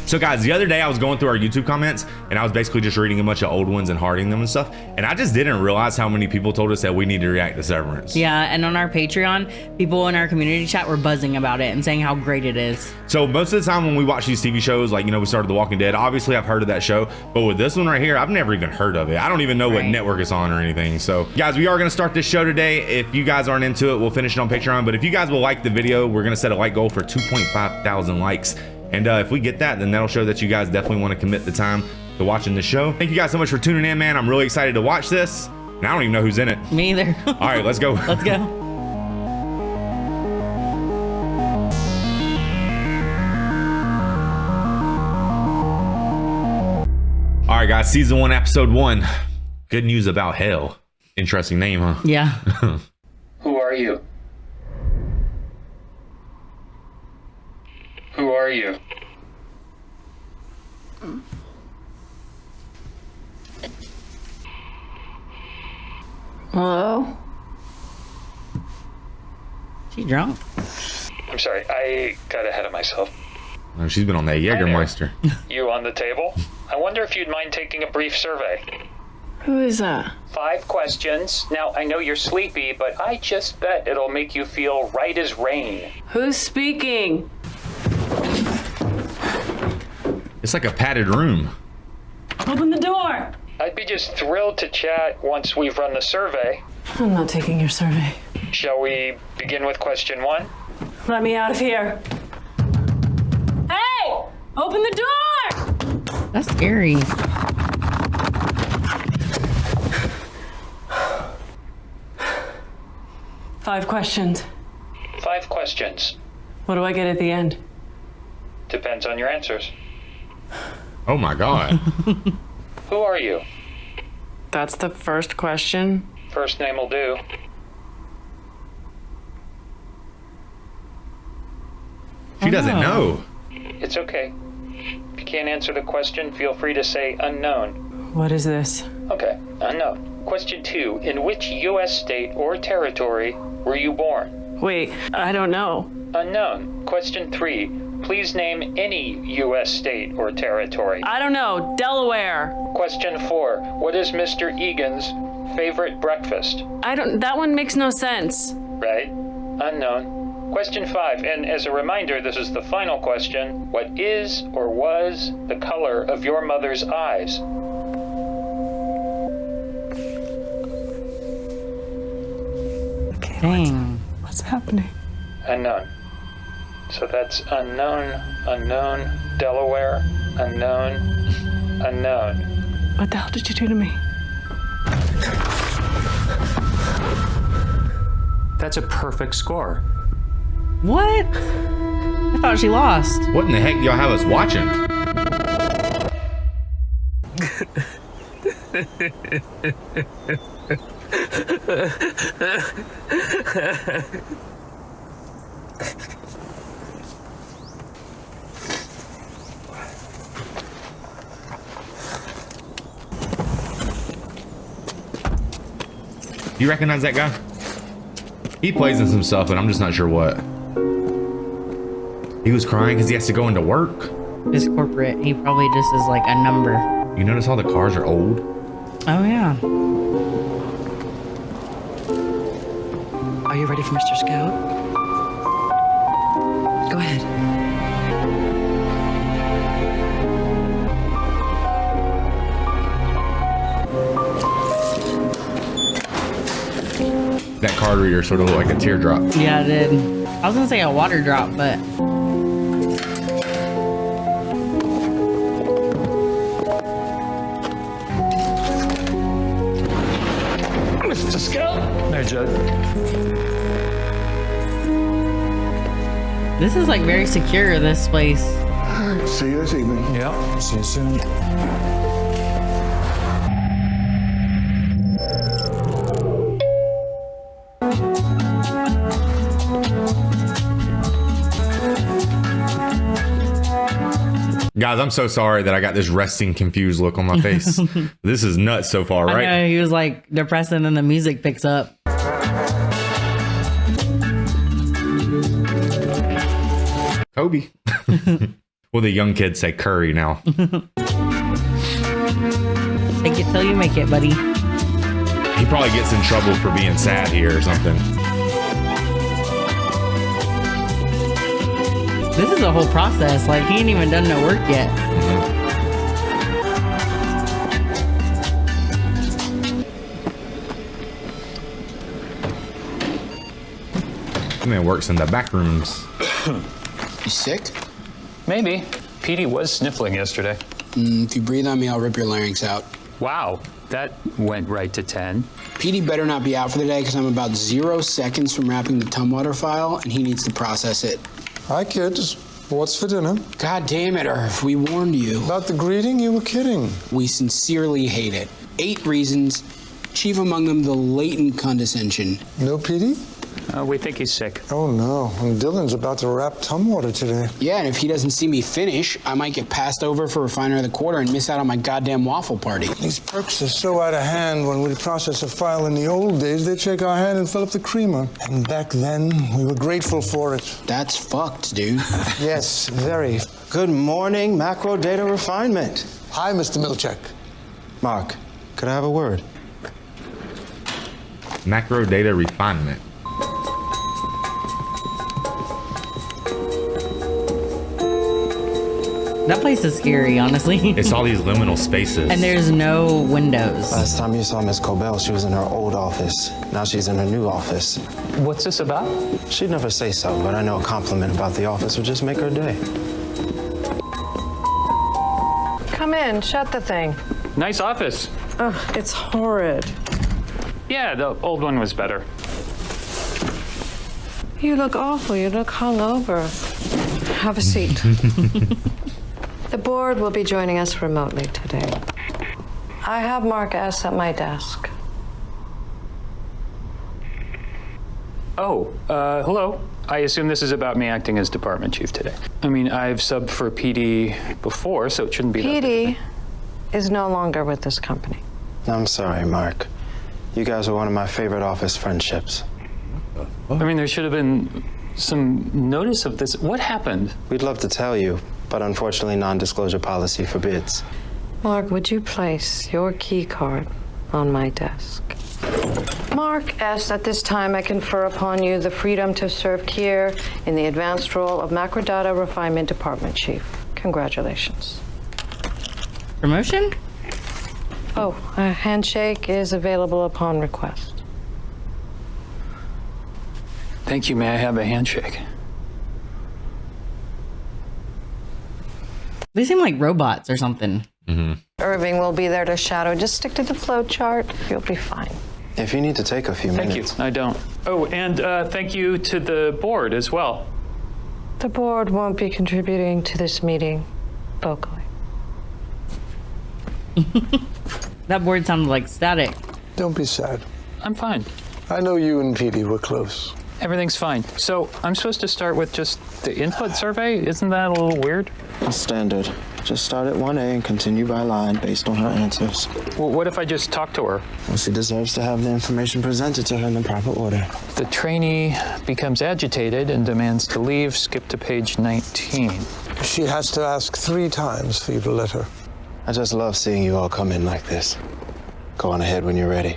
So guys, the other day I was going through our YouTube comments and I was basically just reading a bunch of old ones and hearting them and stuff. And I just didn't realize how many people told us that we need to react to Severance. Yeah, and on our Patreon, people in our community chat were buzzing about it and saying how great it is. So most of the time when we watch these TV shows, like, you know, we started The Walking Dead, obviously I've heard of that show, but with this one right here, I've never even heard of it. I don't even know what network it's on or anything. So guys, we are gonna start this show today. If you guys aren't into it, we'll finish it on Patreon. But if you guys will like the video, we're gonna set a like goal for 2.5 thousand likes. And if we get that, then that'll show that you guys definitely want to commit the time to watching the show. Thank you guys so much for tuning in, man. I'm really excited to watch this. And I don't even know who's in it. Me either. All right, let's go. Let's go. All right, guys, season 1, episode 1. Good news about hell. Interesting name, huh? Yeah. Who are you? Who are you? Hello? She drunk? I'm sorry, I got ahead of myself. Oh, she's been on that Jägermeister. You on the table? I wonder if you'd mind taking a brief survey. Who is that? 5 questions. Now, I know you're sleepy, but I just bet it'll make you feel right as rain. Who's speaking? It's like a padded room. Open the door! I'd be just thrilled to chat once we've run the survey. I'm not taking your survey. Shall we begin with question 1? Let me out of here. Hey! Open the door! That's scary. Five questions. 5 questions. What do I get at the end? Depends on your answers. Oh my God. Who are you? That's the first question. First name will do. She doesn't know. It's okay. If you can't answer the question, feel free to say unknown. What is this? Okay, unknown. Question 2. In which U.S. state or territory were you born? Wait, I don't know. Unknown. Question 3. Please name any U.S. state or territory. I don't know. Delaware. Question 4. What is Mr. Egan's favorite breakfast? That one makes no sense. Right? Unknown. Question 5. And as a reminder, this is the final question. What is or was the color of your mother's eyes? Okay, Dang. what's happening? Unknown. So that's unknown, unknown, Delaware, unknown, unknown. What the hell did you do to me? That's a perfect score. What? I thought she lost. What in the heck do y'all have us watching? Do you recognize that guy? He plays in some stuff, but I'm just not sure what. He was crying because he has to go into work. It's corporate. He probably just is like a number. You notice all the cars are old? Oh, yeah. Are you ready for Mr. Scout? Go ahead. That card reader sort of looked like a teardrop. Yeah, it did. I was gonna say a water drop, but Mr. Scout? Hey, Judd. this is like very secure, this place. See you this evening. Yeah, see you soon. Guys, I'm so sorry that I got this resting confused look on my face. This is nuts so far, right? I know, he was like depressed and then the music picks up. Kobe. Well, the young kids say curry now. Take it till you make it, buddy. He probably gets in trouble for being sad here or something. This is a whole process. Like, he ain't even done no work yet. Man works in the back rooms. You sick? Maybe. Petey was sniffling yesterday. If you breathe on me, I'll rip your larynx out. Wow, that went right to 10. Petey better not be out for the day because I'm about 0 seconds from wrapping the Tumwater file and he needs to process it. Hi, kids. What's for dinner? God damn it, Irv. We warned you. About the greeting? You were kidding. We sincerely hate it. 8 reasons, chief among them the latent condescension. No Petey? We think he's sick. Oh, no. And Dylan's about to wrap Tumwater today. Yeah, and if he doesn't see me finish, I might get passed over for Refiner of the Quarter and miss out on my goddamn waffle party. These perks are so out of hand. When we process a file in the old days, they'd shake our hand and fill up the creamer. And back then, we were grateful for it. That's fucked, dude. Yes, very. Good morning, Macro Data Refinement. Hi, Mr. Milchek. Mark, could I have a word? Macro data refinement. That place is scary, honestly. It's all these liminal spaces. And there's no windows. Last time you saw Miss Cobell, she was in her old office. Now she's in her new office. What's this about? She'd never say so, but I know a compliment about the office would just make her day. Come in, shut the thing. Nice office. Ugh, it's horrid. Yeah, the old one was better. You look awful. You look hungover. Have a seat. The board will be joining us remotely today. I have Mark S. at my desk. Oh, hello. I assume this is about me acting as department chief today. I mean, I've subbed for PD before, so it shouldn't be that big a PD is no longer with this company. I'm sorry, Mark. You guys are one of my favorite office friendships. I mean, there should have been some notice of this. What happened? We'd love to tell you, but unfortunately non-disclosure policy forbids. Mark, would you place your key card on my desk? Mark S., at this time I confer upon you the freedom to serve here in the advanced role of Macrodata Refinement Department Chief. Congratulations. Promotion? Oh, a handshake is available upon request. Thank you. May I have a handshake? They seem like robots or something. Irving will be there to shadow. Just stick to the flow chart. You'll be fine. If you need to take a few minutes. Thank you. I don't. Oh, and thank you to the board as well. The board won't be contributing to this meeting vocally. That board sounded like static. Don't be sad. I'm fine. I know you and Petey were close. Everything's fine. So I'm supposed to start with just the input survey? Isn't that a little weird? Standard. Just start at 1A and continue by line based on her answers. Well, what if I just talk to her? Well, she deserves to have the information presented to her in the proper order. The trainee becomes agitated and demands to leave. Skip to page 19. She has to ask 3 times for you to let her. I just love seeing you all come in like this. Go on ahead when you're ready.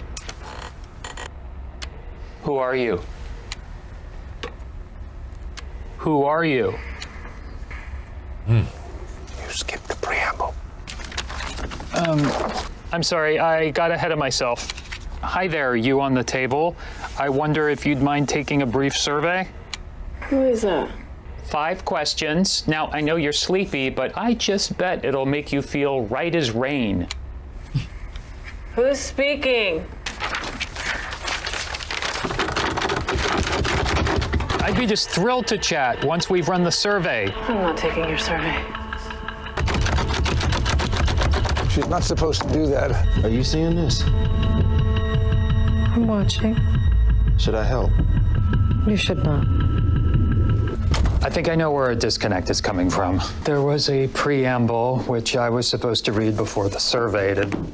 Who are you? Who are you? You skipped the preamble. I'm sorry, I got ahead of myself. Hi there, you on the table. I wonder if you'd mind taking a brief survey? Who is that? 5 questions. Now, I know you're sleepy, but I just bet it'll make you feel right as rain. Who's speaking? I'd be just thrilled to chat once we've run the survey. I'm not taking your survey. She's not supposed to do that. Are you seeing this? I'm watching. Should I help? You should not. I think I know where a disconnect is coming from. There was a preamble, which I was supposed to read before the survey to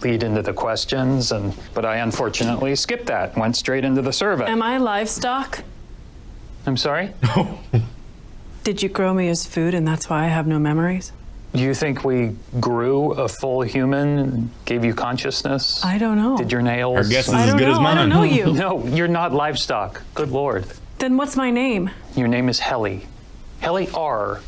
lead into the questions, but I unfortunately skipped that, went straight into the survey. Am I livestock? I'm sorry? Did you grow me as food and that's why I have no memories? Do you think we grew a full human and gave you consciousness? I don't know. Did your nails? Our guess is I as don't good know. as mine. I don't know you. No, you're not livestock. Good Lord. Then what's my name? Your name is Helly. Helly R.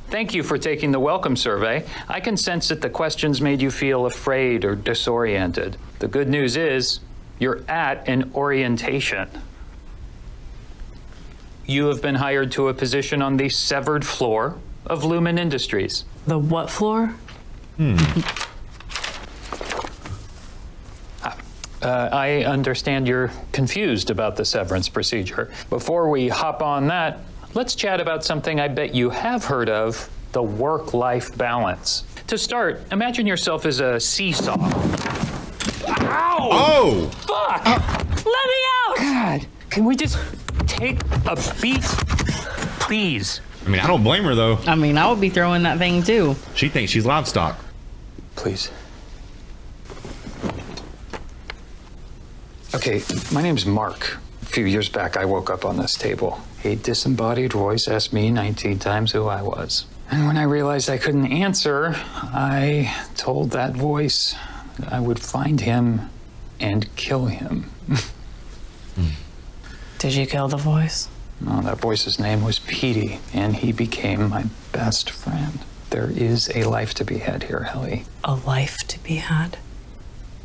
Thank you for taking the welcome survey. I can sense that the questions made you feel afraid or disoriented. The good news is you're at an orientation. You have been hired to a position on the severed floor of Lumon Industries. The what floor? I understand you're confused about the severance procedure. Before we hop on that, let's chat about something I bet you have heard of, the work-life balance. To start, imagine yourself as a seesaw. Ow! Oh! Fuck! Let me out! God, can we just take a beat, please? I mean, I don't blame her though. I mean, I would be throwing that thing too. She thinks she's livestock. Please. Okay, my name's Mark. A few years back, I woke up on this table. A disembodied voice asked me 19 times who I was. And when I realized I couldn't answer, I told that voice that I would find him and kill him. Did you kill the voice? No, that voice's name was Petey, and he became my best friend. There is a life to be had here, Helly. A life to be had?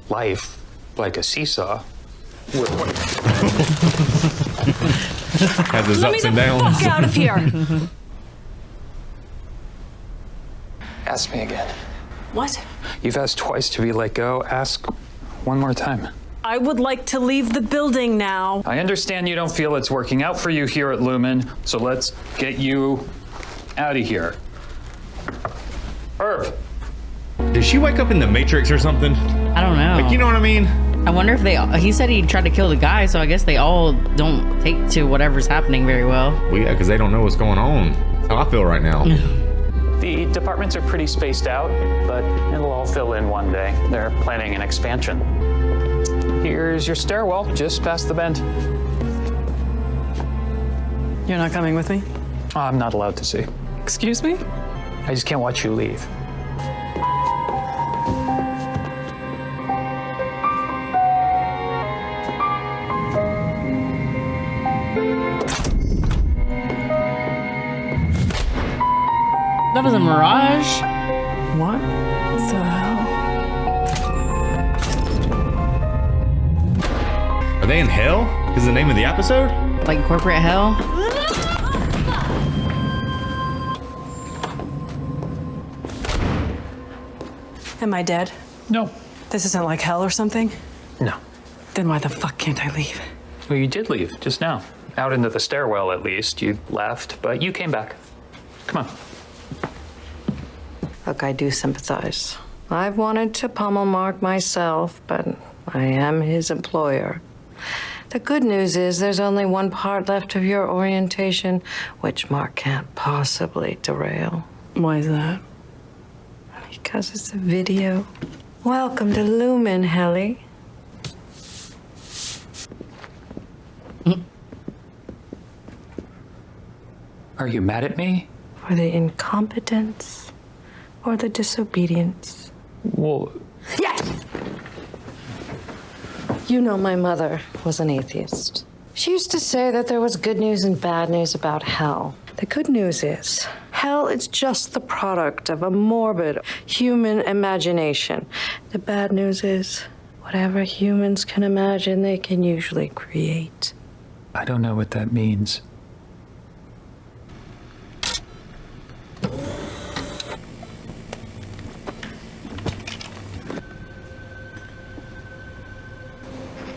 Life, like a seesaw. Has his Let me ups the and downs. fuck out of here! Ask me again. What? You've asked twice to be let go. Ask one more time. I would like to leave the building now. I understand you don't feel it's working out for you here at Lumon, so let's get you out of here. Herb. Did she wake up in the Matrix or something? I don't know. Like, you know what I mean? I wonder if he said he tried to kill the guy, so I guess they all don't take to whatever's happening very well. Well, yeah, because they don't know what's going on. That's how I feel right now. The departments are pretty spaced out, but it'll all fill in one day. They're planning an expansion. Here's your stairwell, just past the bend. You're not coming with me? I'm not allowed to see. Excuse me? I just can't watch you leave. That was a mirage. What the hell? Are they in hell? Is the name of the episode? Like corporate hell. Am I dead? No. This isn't like hell or something? No. Then why the fuck can't I leave? Well, you did leave just now. Out into the stairwell, at least. You left, but you came back. Come on. Look, I do sympathize. I've wanted to pummel Mark myself, but I am his employer. The good news is there's only one part left of your orientation, which Mark can't possibly derail. Why is that? Because it's a video. Welcome to Lumon, Helly. Are you mad at me? For the incompetence or the disobedience? Well, Yes! You know, my mother was an atheist. She used to say that there was good news and bad news about hell. The good news is, hell is just the product of a morbid human imagination. The bad news is, whatever humans can imagine, they can usually create. I don't know what that means.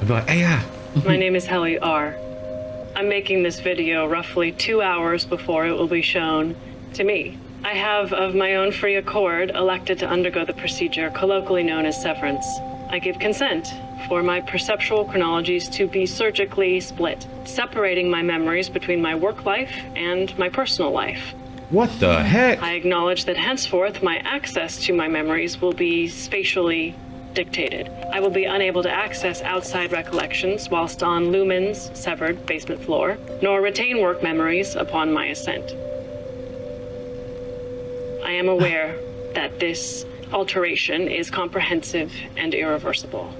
I'd be like, hey, yeah. My name is Helly R. I'm making this video roughly 2 hours before it will be shown to me. I have, of my own free accord, elected to undergo the procedure colloquially known as severance. I give consent for my perceptual chronologies to be surgically split, separating my memories between my work life and my personal life. What the heck? I acknowledge that henceforth my access to my memories will be spatially dictated. I will be unable to access outside recollections whilst on Lumon's severed basement floor, nor retain work memories upon my ascent. I am aware that this alteration is comprehensive and irreversible.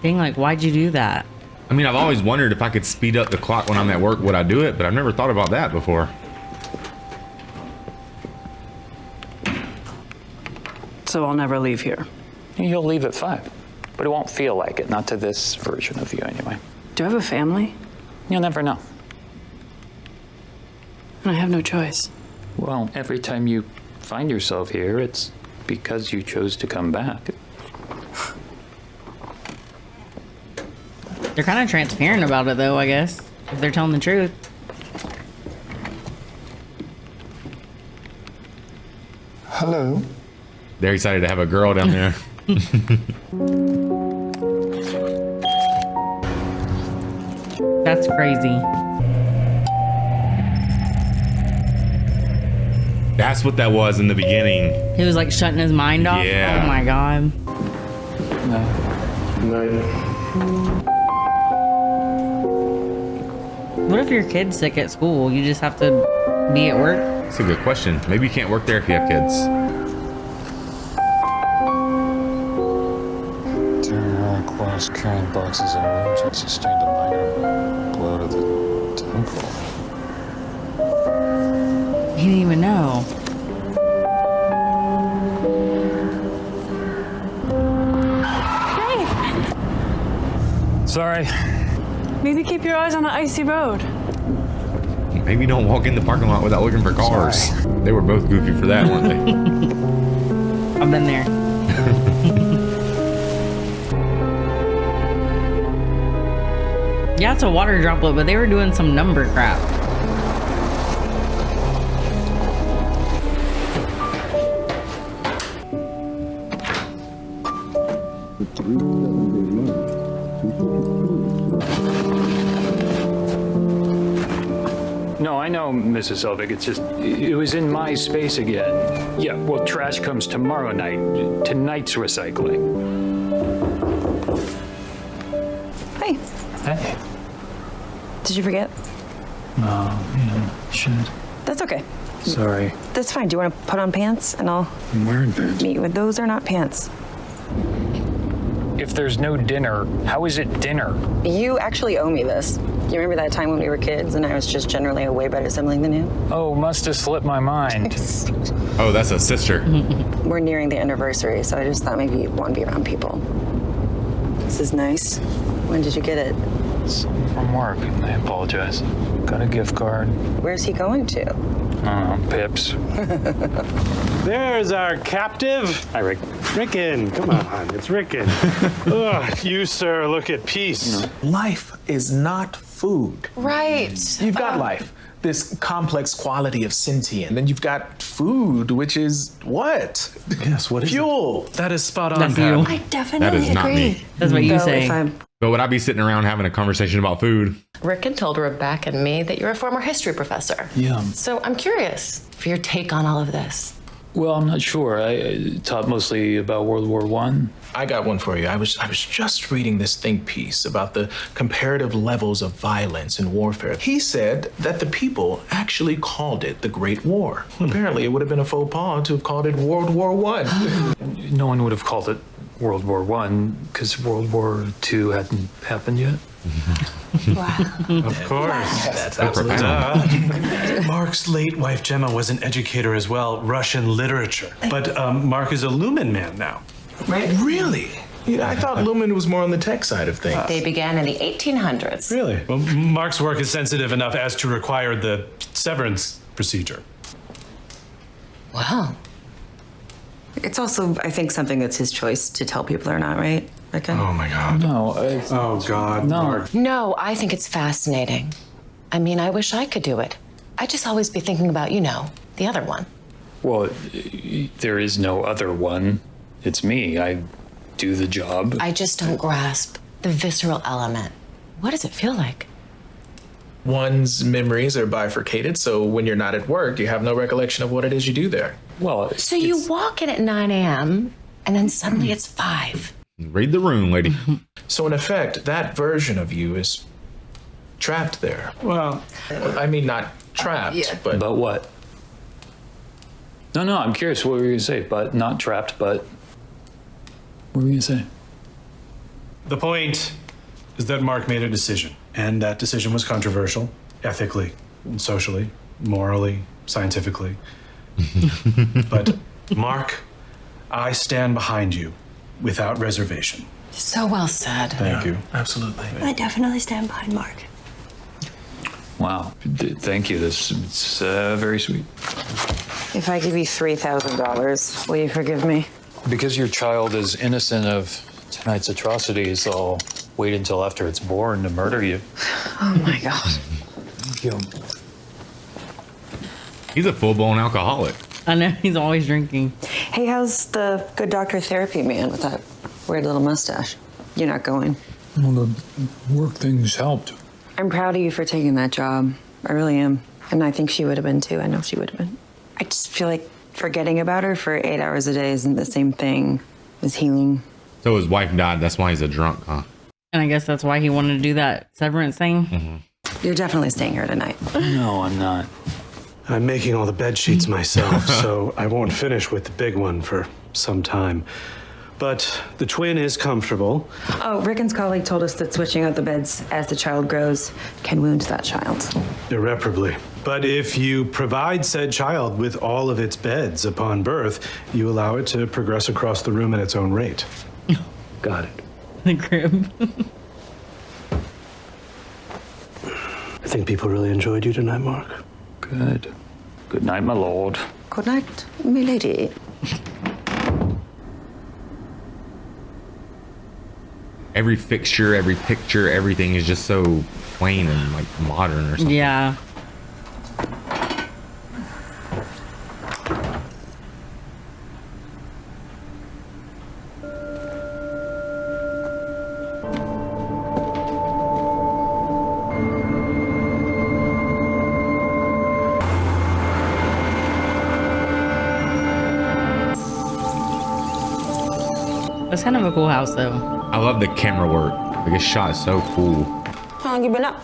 Dang, like, why'd you do that? I mean, I've always wondered if I could speed up the clock when I'm at work, would I do it? But I've never thought about that before. So I'll never leave here. You'll leave at 5, but it won't feel like it, not to this version of you anyway. Do I have a family? You'll never know. And I have no choice. Well, every time you find yourself here, it's because you chose to come back. They're kind of transparent about it, though, I guess, if they're telling the truth. Hello. They're excited to have a girl down there. That's crazy. That's what that was in the beginning. He was like shutting his mind off. Yeah. Oh my god. Night. What if your kid's sick at school? You just have to be at work? That's a good question. Maybe you can't work there if you have kids. Class carrying boxes and rooms had sustained a minor blow to the temple. He didn't even know. Sorry. Maybe keep your eyes on the icy road. Maybe don't walk in the parking lot without looking for cars. Sorry. They were both goofy for that, weren't they? I've been there. Yeah, it's a water droplet, but they were doing some number crap. No, I know, Mrs. Selvig. It's just, it was in my space again. Yeah, well, trash comes tomorrow night. Tonight's recycling. Hey. Hey. Did you forget? Oh, yeah, should. That's okay. Sorry. That's fine. Do you want to put on pants and I'll I'm wearing pants. meet you with those are not pants. If there's no dinner, how is it dinner? You actually owe me this. You remember that time when we were kids and I was just generally a way better sibling than you? Oh, must have slipped my mind. Oh, that's a sister. We're nearing the anniversary, so I just thought maybe you'd want to be around people. This is nice. When did you get it? It's from work. I apologize. Got a gift card. Where's he going to? Pips. There's our captive. Hi, Rick. Rickon, come on, it's Rickon. Ugh, you, sir, look at peace. Life is not food. Right. You've got life, this complex quality of sentient. Then you've got food, which is what? Yes, what is fuel. That is spot on. That's you. I definitely That is not agree. me. That's what you say. But would I be sitting around having a conversation about food? Rickon told Rebecca and me that you're a former history professor. Yeah. So I'm curious for your take on all of this. Well, I'm not sure. I taught mostly about World War I. I got one for you. I was just reading this think piece about the comparative levels of violence in warfare. He said that the people actually called it the Great War. Apparently, it would have been a faux pas to have called it World War I. No one would have called it World War I because World War II hadn't happened yet. Of course. That's absolutely. Mark's late wife Gemma was an educator as well, Russian literature. But Mark is a Lumen man now. Right? Really? Yeah, I thought Lumon was more on the tech side of things. They began in the 1800s. Really? Well, Mark's work is sensitive enough as to require the severance procedure. Wow. It's also, I think, something that's his choice to tell people or not, right? Okay. Oh my God. No. Oh God, no. Mark. No, I think it's fascinating. I mean, I wish I could do it. I just always be thinking about, the other one. Well, there is no other one. It's me. I do the job. I just don't grasp the visceral element. What does it feel like? One's memories are bifurcated, so when you're not at work, you have no recollection of what it is you do there. Well, So you walk in at 9 a.m. and then suddenly it's 5. Read the room, lady. So in effect, that version of you is trapped there. Well, I mean, not trapped, but what? No, I'm curious what were you going to say, but not trapped, but what were you going to say? The point is that Mark made a decision, and that decision was controversial, ethically, socially, morally, scientifically. But Mark, I stand behind you without reservation. So well said. Thank you. Absolutely. I definitely stand behind Mark. Wow. Thank you. It's very sweet. If I give you $3,000, will you forgive me? Because your child is innocent of tonight's atrocities, I'll wait until after it's born to murder you. Oh my God. Thank you. He's a full-blown alcoholic. I know, he's always drinking. Hey, how's the good doctor therapy man with that weird little mustache? You're not going. Well, the work things helped. I'm proud of you for taking that job. I really am. And I think she would have been too. I know she would have been. I just feel like forgetting about her for 8 hours a day isn't the same thing as healing. So his wife died. That's why he's a drunk, huh? And I guess that's why he wanted to do that severance thing. You're definitely staying here tonight. No, I'm not. I'm making all the bed sheets myself, so I won't finish with the big one for some time. But the twin is comfortable. Oh, Rickon's colleague told us that switching out the beds as the child grows can wound that child. Irreparably. But if you provide said child with all of its beds upon birth, you allow it to progress across the room at its own rate. Got it. The crib. I think people really enjoyed you tonight, Mark. Good. Good night, my lord. Good night, milady. Every fixture, every picture, everything is just so plain and like modern or something. Yeah. That's kind of a cool house, though. I love the camera work. Like, it's shot so cool. How long you been up?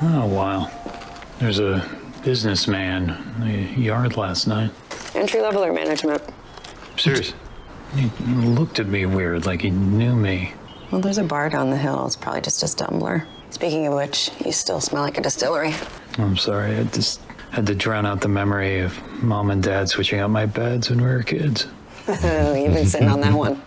Oh, wow. There's a businessman in the yard last night. Entry level or management? Serious. He looked at me weird, like he knew me. Well, there's a bar down the hill. It's probably just a stumbler. Speaking of which, you still smell like a distillery. I'm sorry. I just had to drown out the memory of Mom and Dad switching out my beds when we were kids. You've been sitting on that one.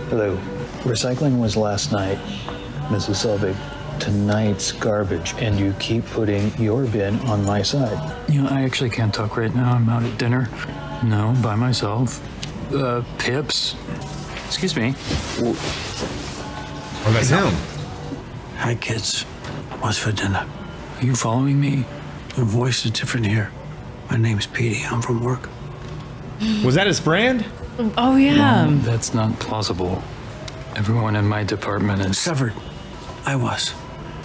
Hello. Recycling was last night, Mrs. Selvig. Tonight's garbage, and you keep putting your bin on my side. You know, I actually can't talk right now. I'm out at dinner. No, by myself. Pips. Excuse me. Oh, that's him. Hi, kids. What's for dinner? Are you following me? Your voice is different here. My name's Petey. I'm from work. Was that his friend? Oh, yeah. No, that's not plausible. Everyone in my department is... Severed. I was.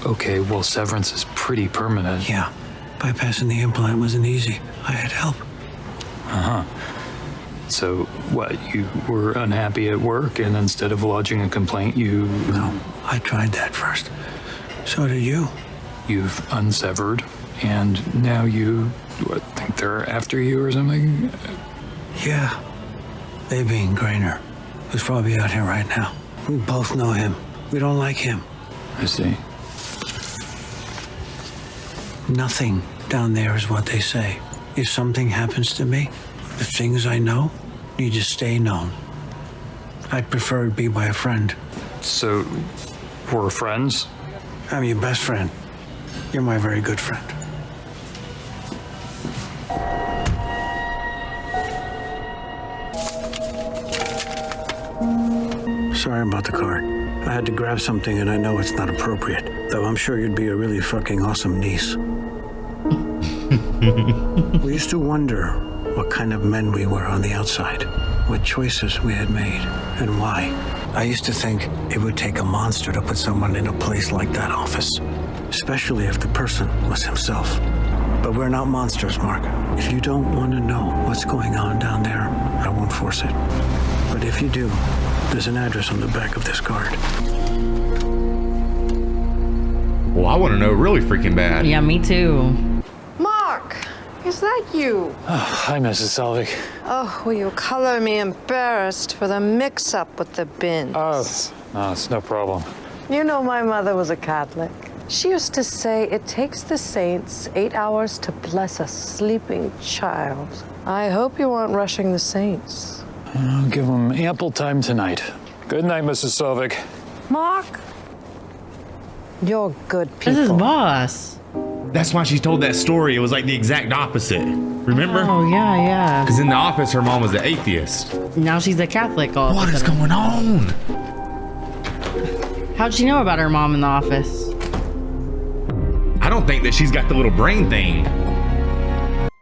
Okay, well, severance is pretty permanent. Yeah. Bypassing the implant wasn't easy. I had help. Uh-huh. So, what, you were unhappy at work, and instead of lodging a complaint, you... No, I tried that first. So did you. You've unsevered, and now you, think they're after you or something? Yeah. They being Grainer, who's probably out here right now. We both know him. We don't like him. I see. Nothing down there is what they say. If something happens to me, the things I know need to stay known. I'd prefer it be by a friend. So, we're friends? I'm your best friend. You're my very good friend. Sorry about the card. I had to grab something and I know it's not appropriate, though I'm sure you'd be a really fucking awesome niece. We used to wonder what kind of men we were on the outside. what choices we had made and why. I used to think it would take a monster to put someone in a place like that office, especially if the person was himself. But we're not monsters, Mark. If you don't want to know what's going on down there, I won't force it. But if you do, there's an address on the back of this card. Well, I want to know really freaking bad. Yeah, me too. Mark, is that you? Oh, hi, Mrs. Selvig. Oh, will you color me embarrassed for the mix-up with the bins? Oh, no, it's no problem. You know, my mother was a Catholic. She used to say it takes the saints 8 hours to bless a sleeping child. I hope you aren't rushing the saints. I'll give them ample time tonight. Good night, Mrs. Selvig. Mark, you're good people. This is boss. That's why she told that story. It was like the exact opposite. Remember? Oh, yeah, yeah. Because in the office, her mom was an atheist. Now she's a Catholic. What is going on? How'd she know about her mom in the office? I don't think that she's got the little brain thing.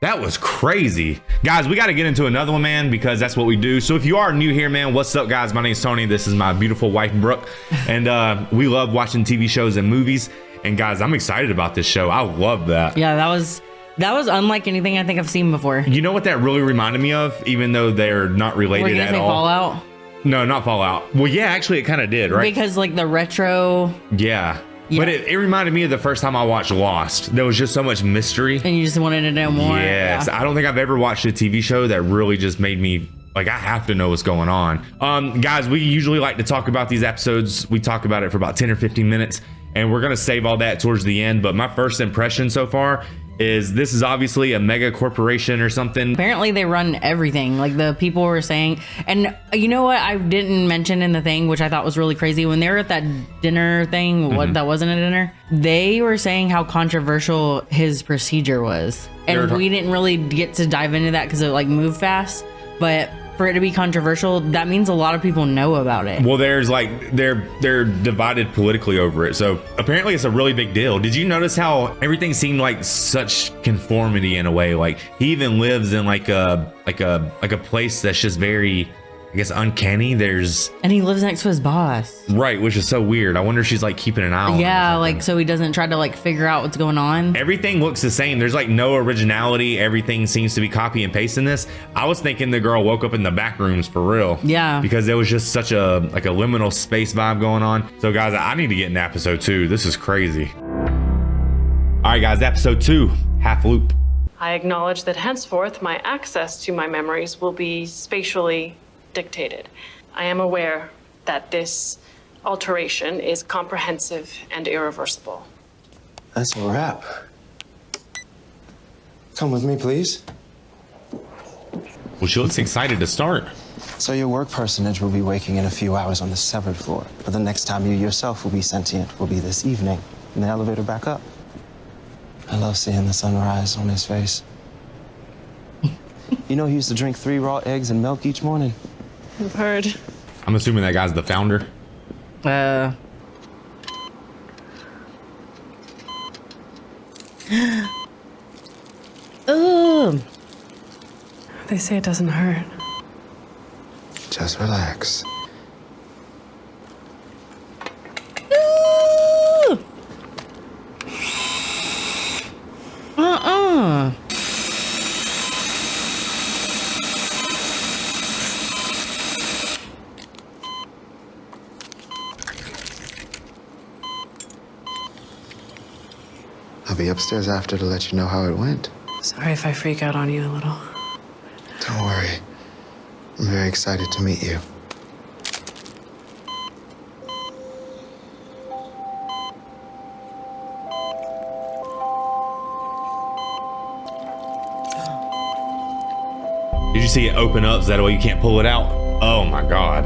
That was crazy. Guys, we got to get into another one, man, because that's what we do. So if you are new here, man, what's up, guys? My name's Tony. This is my beautiful wife, Brooke. And we love watching TV shows and movies. And guys, I'm excited about this show. I love that. Yeah, that was unlike anything I think I've seen before. You know what that really reminded me of, even though they're not related at all? Fallout? No, not Fallout. Well, yeah, actually, it kind of did, right? Because like the retro. Yeah. But it reminded me of the first time I watched Lost. There was just so much mystery. And you just wanted to know more. Yes. Yeah. I don't think I've ever watched a TV show that really just made me like, I have to know what's going on. Guys, we usually like to talk about these episodes. We talk about it for about 10 or 15 minutes, and we're going to save all that towards the end. But my first impression so far is this is obviously a mega corporation or something. Apparently they run everything, like the people were saying. And you know what I didn't mention in the thing, which I thought was really crazy, when they were at that dinner thing, what that wasn't a dinner, they were saying how controversial his procedure was. And we didn't really get to dive into that because it like moved fast. But for it to be controversial, that means a lot of people know about it. Well, there's like they're divided politically over it. So apparently it's a really big deal. Did you notice how everything seemed like such conformity in a way? Like he even lives in like a place that's just very, I guess, uncanny. And he lives next to his boss. Right, which is so weird. I wonder if she's like keeping an eye on him. Yeah, like so he doesn't try to like figure out what's going on. Everything looks the same. There's like no originality. Everything seems to be copy and paste in this. I was thinking the girl woke up in the back rooms for real. Yeah. Because there was just such a like a liminal space vibe going on. So guys, I need to get in episode 2. This is crazy. All right, guys, episode 2, half loop. I acknowledge that henceforth my access to my memories will be spatially dictated. I am aware that this alteration is comprehensive and irreversible. That's a wrap. Come with me, please. Well, she looks excited to start. So your work personage will be waking in a few hours on the severed floor, but the next time you yourself will be sentient will be this evening in the elevator back up. I love seeing the sunrise on his face. You know he used to drink 3 raw eggs and milk each morning. I've heard. I'm assuming that guy's the founder. They say it doesn't hurt. Just relax. I'll be upstairs after to let you know how it went. Sorry if I freak out on you a little. Don't worry. I'm very excited to meet you. Did you see it open up? Is that way you can't pull it out? Oh my God.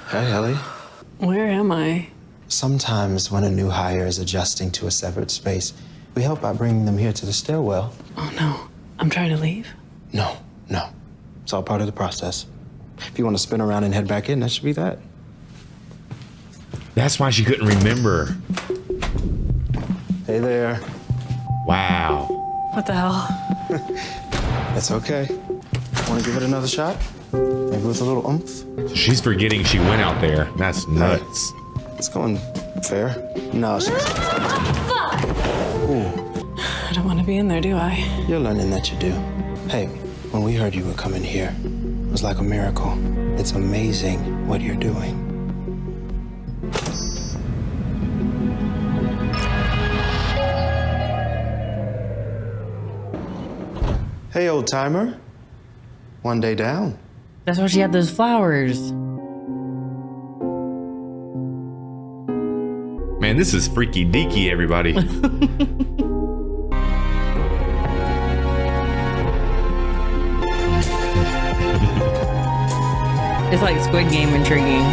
Hey, Ellie. Where am I? Sometimes when a new hire is adjusting to a severed space, we help by bringing them here to the stairwell. Oh no, I'm trying to leave? No. It's all part of the process. If you want to spin around and head back in, that should be that. That's why she couldn't remember. Hey there. Wow. What the hell? It's okay. Want to give it another shot? Maybe with a little oomph? She's forgetting she went out there. That's nuts. It's going fair. No, she's... Ooh. I don't want to be in there, do I? You're learning that you do. Hey, when we heard you were coming here, it was like a miracle. It's amazing what you're doing. Hey, old timer. One day down. That's why she had those flowers. Man, this is freaky deaky, everybody. It's like Squid Game intriguing.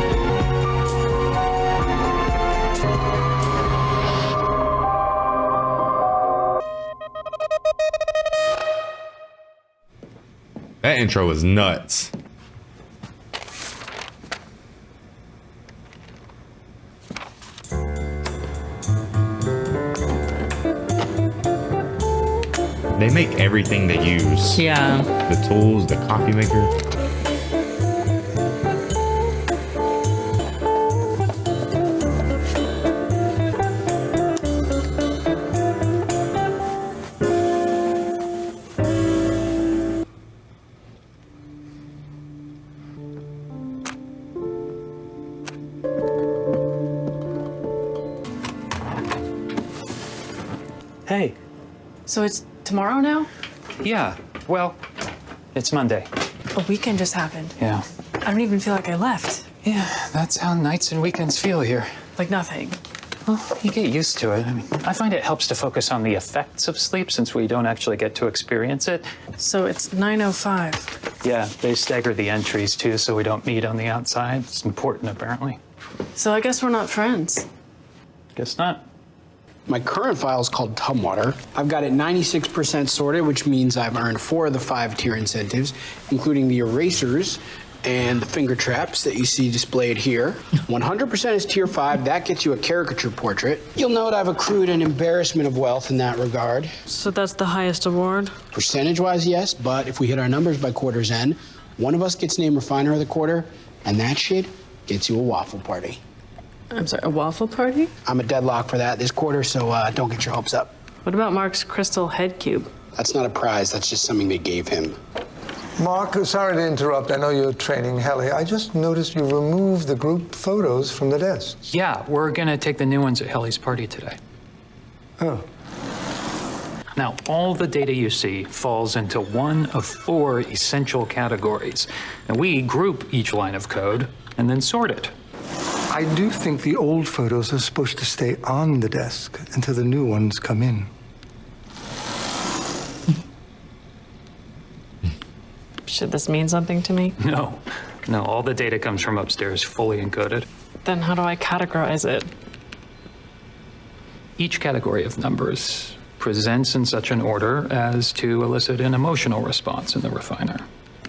That intro was nuts. They make everything they use. Yeah. The tools, the coffee maker. Hey. So it's tomorrow now? Yeah, well, it's Monday. A weekend just happened. Yeah. I don't even feel like I left. Yeah, that's how nights and weekends feel here. Like nothing. Well, you get used to it. I mean, I find it helps to focus on the effects of sleep since we don't actually get to experience it. So it's 9:05. Yeah, they stagger the entries too, so we don't meet on the outside. It's important, apparently. So I guess we're not friends. Guess not. My current file is called Tumwater. I've got it 96% sorted, which means I've earned 4 of the 5 tier incentives, including the erasers and the finger traps that you see displayed here. 100% is tier 5. That gets you a caricature portrait. You'll note I've accrued an embarrassment of wealth in that regard. So that's the highest award? Percentage-wise, yes, but if we hit our numbers by quarter's end, one of us gets named Refiner of the Quarter, and that shit gets you a waffle party. I'm sorry, a waffle party? I'm a deadlock for that this quarter, so don't get your hopes up. What about Mark's crystal head cube? That's not a prize, that's just something they gave him. Mark, sorry to interrupt. I know you're training Helly. I just noticed you removed the group photos from the desk. Yeah, we're gonna take the new ones at Helly's party today. Oh. Now, all the data you see falls into one of 4 essential categories. And we group each line of code and then sort it. I do think the old photos are supposed to stay on the desk until the new ones come in. Should this mean something to me? No, all the data comes from upstairs, fully encoded. Then how do I categorize it? Each category of numbers presents in such an order as to elicit an emotional response in the refiner.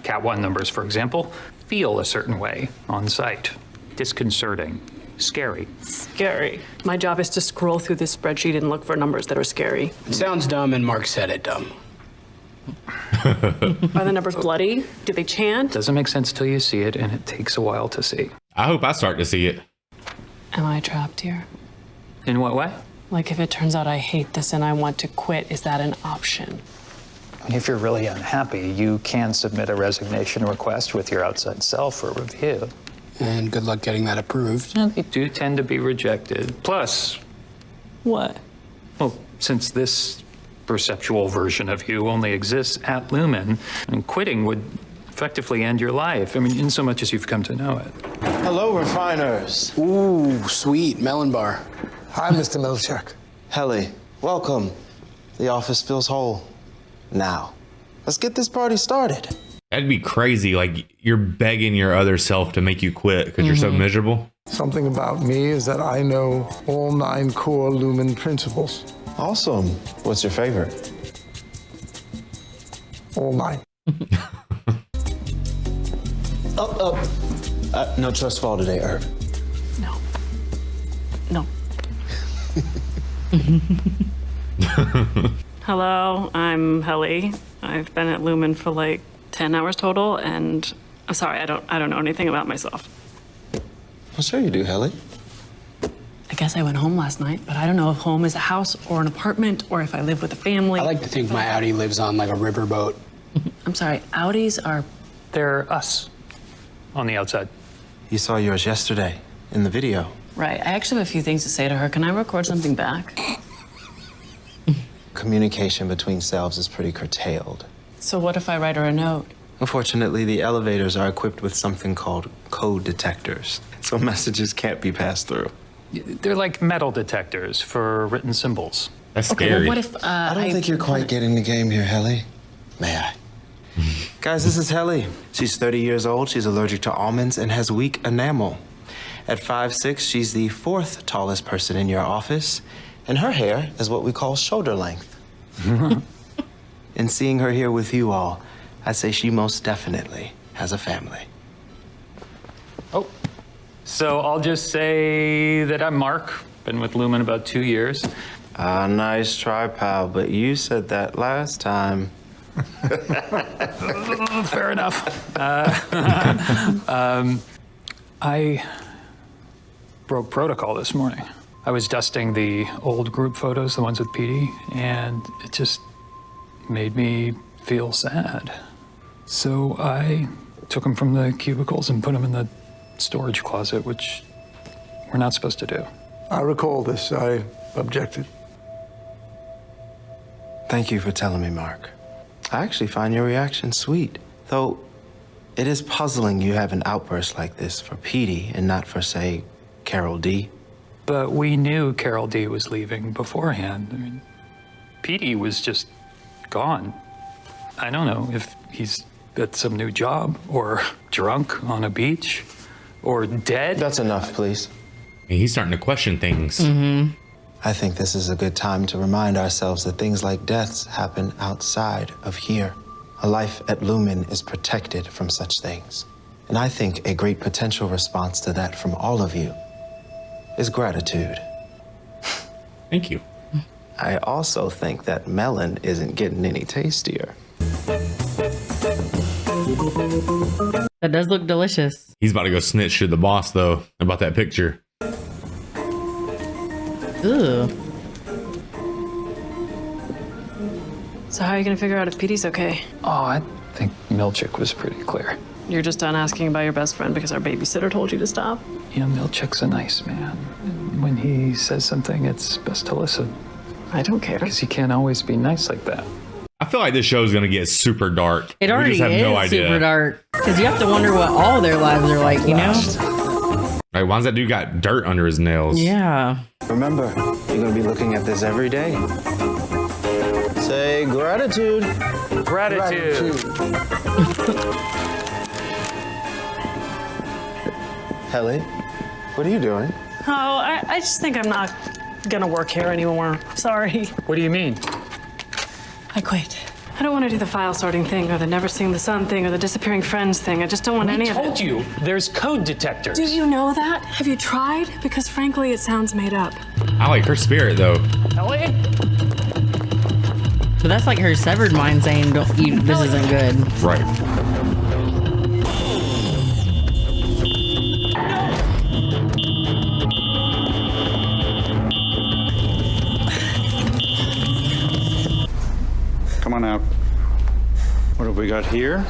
Cat 1 numbers, for example, feel a certain way on sight. Disconcerting, scary. Scary. My job is to scroll through this spreadsheet and look for numbers that are scary. It sounds dumb, and Mark said it dumb. Are the numbers bloody? Do they chant? Doesn't make sense till you see it, and it takes a while to see. I hope I start to see it. Am I trapped here? In what way? Like if it turns out I hate this and I want to quit, is that an option? If you're really unhappy, you can submit a resignation request with your outside self for review. And good luck getting that approved. They do tend to be rejected. Plus... What? Well, since this perceptual version of you only exists at Lumon, and quitting would effectively end your life. I mean, in so much as you've come to know it. Hello, refiners. Ooh, sweet melon bar. Hi, Mr. Milchak. Helly, welcome. The office feels whole. Now, let's get this party started. That'd be crazy. Like, you're begging your other self to make you quit because you're so miserable. Something about me is that I know all 9 core Lumon principles. Awesome. What's your favorite? All 9. Up. No trust fall today, Herb. No. Hello, I'm Helly. I've been at Lumon for like 10 hours total, and I'm sorry, I don't know anything about myself. Well, sure you do, Helly. I guess I went home last night, but I don't know if home is a house or an apartment or if I live with a family. I like to think my Audi lives on like a riverboat. I'm sorry, Audis are... They're us on the outside. You saw yours yesterday in the video. Right, I actually have a few things to say to her. Can I record something back? Communication between selves is pretty curtailed. So what if I write her a note? Unfortunately, the elevators are equipped with something called code detectors, so messages can't be passed through. They're like metal detectors for written symbols. That's Okay, scary. well, what if I don't think you're quite getting the game here, Helly. May I? Guys, this is Helly. She's 30 years old, she's allergic to almonds, and has weak enamel. At 5'6", she's the 4th tallest person in your office, and her hair is what we call shoulder length. And seeing her here with you all, I'd say she most definitely has a family. Oh, so I'll just say that I'm Mark. Been with Lumon about 2 years. Nice try, pal, but you said that last time. Fair enough. I broke protocol this morning. I was dusting the old group photos, the ones with PD, and it just made me feel sad. So I took them from the cubicles and put them in the storage closet, which we're not supposed to do. I recall this. I objected. Thank you for telling me, Mark. I actually find your reaction sweet, though it is puzzling you have an outburst like this for Petey and not for, say, Carol D. But we knew Carol D was leaving beforehand. I mean, Petey was just gone. I don't know if he's at some new job or drunk on a beach or dead. That's enough, please. He's starting to question things. I think this is a good time to remind ourselves that things like deaths happen outside of here. A life at Lumon is protected from such things. And I think a great potential response to that from all of you is gratitude. Thank you. I also think that melon isn't getting any tastier. That does look delicious. He's about to go snitch to the boss, though, about that picture. Ugh. So how are you gonna figure out if Petey's okay? Oh, I think Milchick was pretty clear. You're just done asking about your best friend because our babysitter told you to stop? You know, Milchick's a nice man. When he says something, it's best to listen. I don't care. Because he can't always be nice like that. I feel like this show is going to get super dark. It already we just have is no idea. super dark. Because you have to wonder what all their lives are like, you know? Like, why's that dude got dirt under his nails? Yeah. Remember, you're going to be looking at this every day. Say gratitude. Gratitude. Helly, what are you doing? Oh, I just think I'm not gonna work here anymore. Sorry. What do you mean? I quit. I don't want to do the file sorting thing or the never seeing the sun thing or the disappearing friends thing. I just don't want any of it. I told you, there's code detectors. Do you know that? Have you tried? Because frankly, it sounds made up. I like her spirit, though. Ellie? But that's like her severed mind saying, "Don't you, this isn't good." Right. Come on out. What have we got here?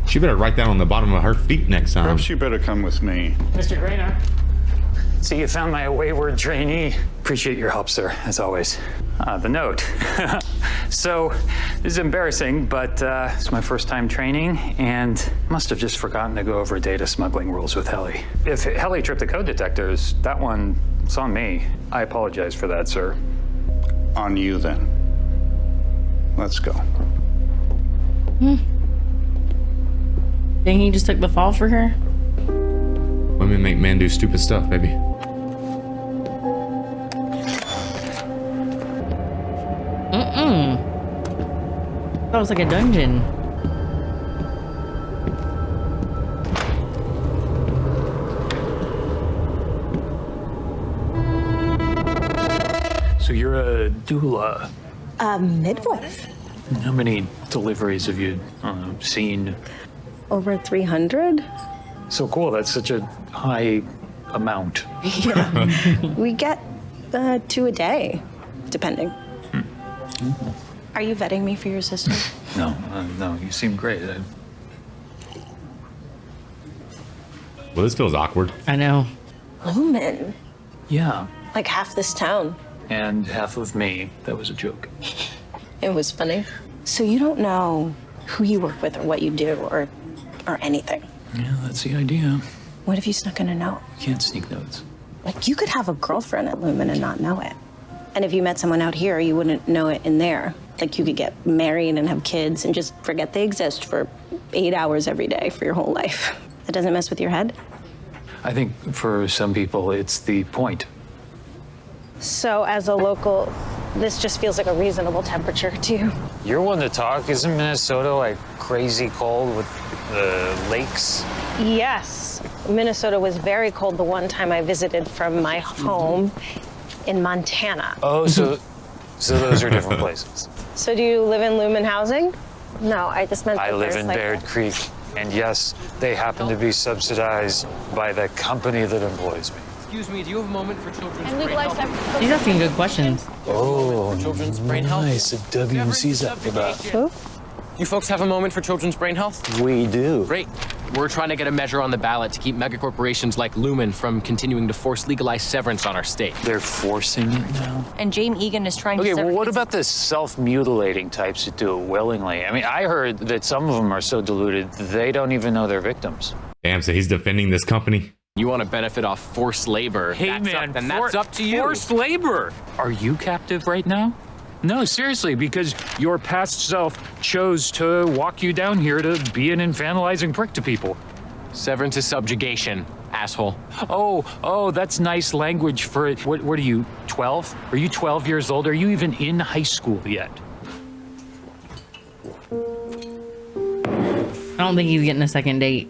She better write that on the bottom of her feet next time. Perhaps you better come with me. Mr. Grainer. See, you found my wayward trainee. Appreciate your help, sir, as always. The note. So, this is embarrassing, but it's my first time training, and must have just forgotten to go over data smuggling rules with Helly. If Helly tripped the code detectors, that one, it's on me. I apologize for that, sir. On you, then. Let's go. Dang, he just took the fall for her? Women make men do stupid stuff, baby. That was like a dungeon. So you're a doula. A midwife. How many deliveries have you seen? Over 300? So cool. That's such a high amount. Yeah. We get 2 a day, depending. Are you vetting me for your sister? No, you seem great. Well, this feels awkward. I know. Lumon. Yeah. Like half this town. And half of me. That was a joke. It was funny. So you don't know who you work with or what you do or anything. Yeah, that's the idea. What if you snuck in a note? You can't sneak notes. Like, you could have a girlfriend at Lumon and not know it. And if you met someone out here, you wouldn't know it in there. Like, you could get married and have kids and just forget they exist for 8 hours every day for your whole life. That doesn't mess with your head? I think for some people, it's the point. So, as a local, this just feels like a reasonable temperature to you. You're one to talk. Isn't Minnesota like crazy cold with the lakes? Yes. Minnesota was very cold the one time I visited from my home in Montana. Oh, so those are different places. So do you live in Lumon housing? No, I just meant I that live there's in like Baird Creek, and yes, they happen to be subsidized by the company that employs me. Excuse me, do you have a moment for children's And brain legalize health? He's asking good questions. Oh, children's brain health? nice. The WMC's up for that. Who? You folks have a moment for children's brain health? We do. Great. We're trying to get a measure on the ballot to keep megacorporations like Lumon from continuing to force legalized severance on our state. They're forcing it now? And Jane Egan is trying Okay, to well, what about the self-mutilating types that do it willingly? I mean, I heard that some of them are so deluded, they don't even know they're victims. Damn, so he's defending this company. You want to benefit off forced labor? Hey, that's up to you. Forced labor! Are you captive right now? No, seriously, because your past self chose to walk you down here to be an infantilizing prick to people. Severance is subjugation, asshole. Oh, that's nice language for it. What are you, 12? Are you 12 years old? Are you even in high school yet? I don't think he's getting a second date.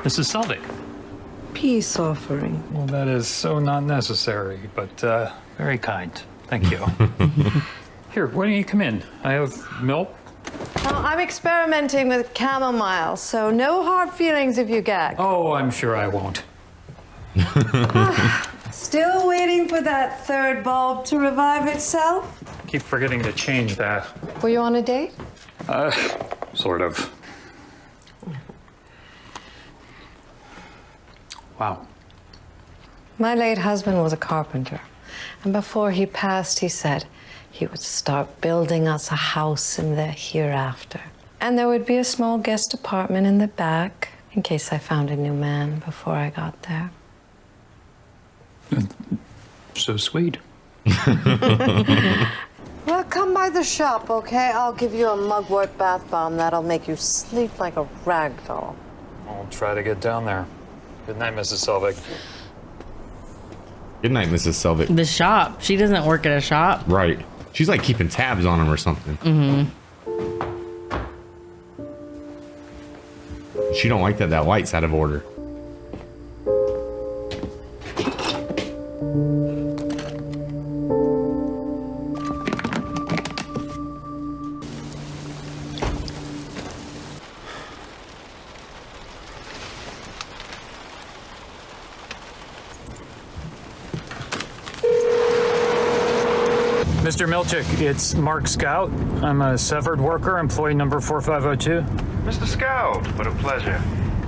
Mrs. Selvig. Peace offering. Well, that is so not necessary, but very kind. Thank you. Here, why don't you come in? I have milk. I'm experimenting with chamomile, so no hard feelings if you gag. Oh, I'm sure I won't. Still waiting for that third bulb to revive itself? Keep forgetting to change that. Were you on a date? Sort of. Wow. My late husband was a carpenter, and before he passed, he said he would start building us a house in the hereafter. And there would be a small guest apartment in the back in case I found a new man before I got there. So sweet. Well, come by the shop, okay? I'll give you a mugwort bath bomb that'll make you sleep like a rag doll. I'll try to get down there. Good night, Mrs. Selvig. Good night, Mrs. Selvig. The shop. She doesn't work at a shop. Right. She's like keeping tabs on him or something. Mm-hmm. She don't like that light's out of order. Mr. Milchick, it's Mark Scout. I'm a severed worker, employee number 4502. Mr. Scout, what a pleasure.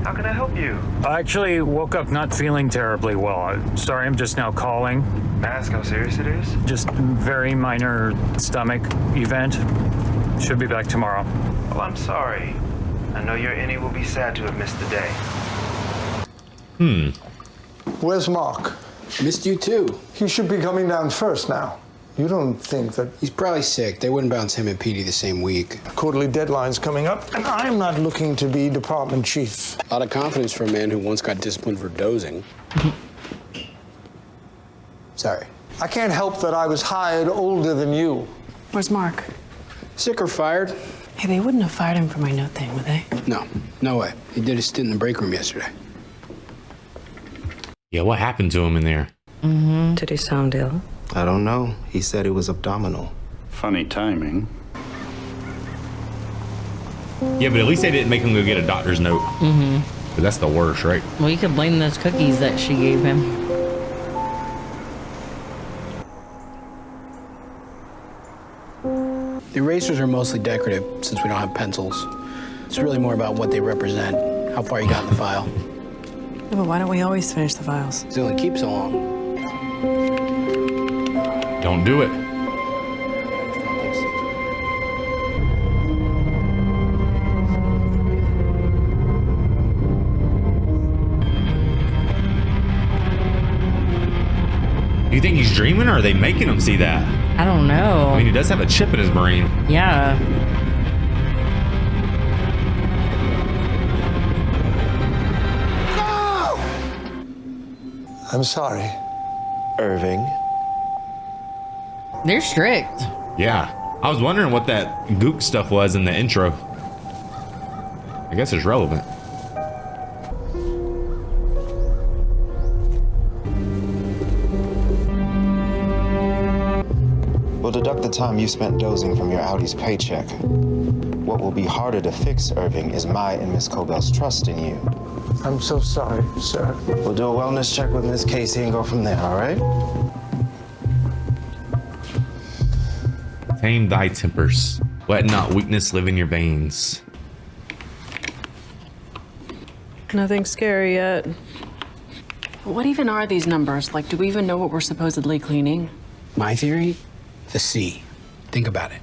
How can I help you? I actually woke up not feeling terribly well. Sorry, I'm just now calling. Ask how serious it is? Just very minor stomach event. Should be back tomorrow. Well, I'm sorry. I know your innie will be sad to have missed the day. Where's Mark? Missed you too. He should be coming down first now. You don't think that... He's probably sick. They wouldn't bounce him and Petey the same week. Quarterly deadline's coming up, and I'm not looking to be department chief. A lot of confidence for a man who once got disciplined for dozing. Sorry. I can't help that I was hired older than you. Where's Mark? Sick or fired? Hey, they wouldn't have fired him for my note thing, would they? No way. He did a stint in the break room yesterday. Yeah, what happened to him in there? Did he sound ill? I don't know. He said it was abdominal. Funny timing. Yeah, but at least they didn't make him go get a doctor's note. Mm-hmm. But that's the worst, right? Well, you could blame those cookies that she gave him. The erasers are mostly decorative since we don't have pencils. It's really more about what they represent, how far you got in the file. Yeah, but why don't we always finish the files? They only keep so long. Don't do it. Do you think he's dreaming, or are they making him see that? I don't know. I mean, he does have a chip in his brain. Yeah. I'm sorry. Irving. They're strict. Yeah. I was wondering what that gook stuff was in the intro. I guess it's relevant. We'll deduct the time you spent dozing from your Audi's paycheck. What will be harder to fix, Irving, is my and Miss Cobell's trust in you. I'm so sorry, sir. We'll do a wellness check with Miss Casey and go from there, all right? Tame thy tempers. Let not weakness live in your veins. Nothing scary yet. What even are these numbers? Like, do we even know what we're supposedly cleaning? My theory? The sea. Think about it.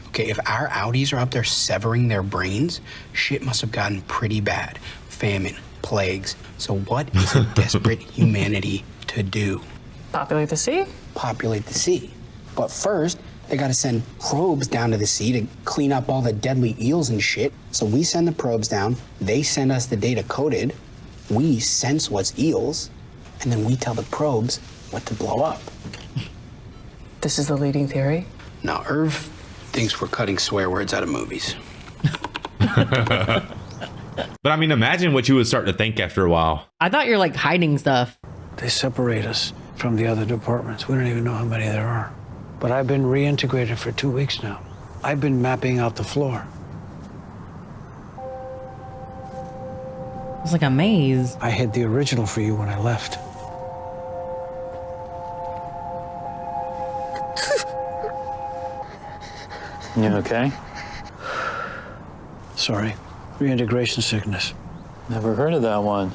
Okay, if our Audis are up there severing their brains, shit must have gotten pretty bad. Famine, plagues. So what is a desperate humanity to do? Populate the sea? Populate the sea. But first, they gotta send probes down to the sea to clean up all the deadly eels and shit. So we send the probes down, they send us the data coded, we sense what's eels, and then we tell the probes what to blow up. This is the leading theory? Now, Irv thinks we're cutting swear words out of movies. But I mean, imagine what you would start to think after a while. I thought you're like hiding stuff. They separate us from the other departments. We don't even know how many there are. But I've been reintegrated for 2 weeks now. I've been mapping out the floor. It's like a maze. I hid the original for you when I left. You okay? Sorry. Reintegration sickness. Never heard of that one.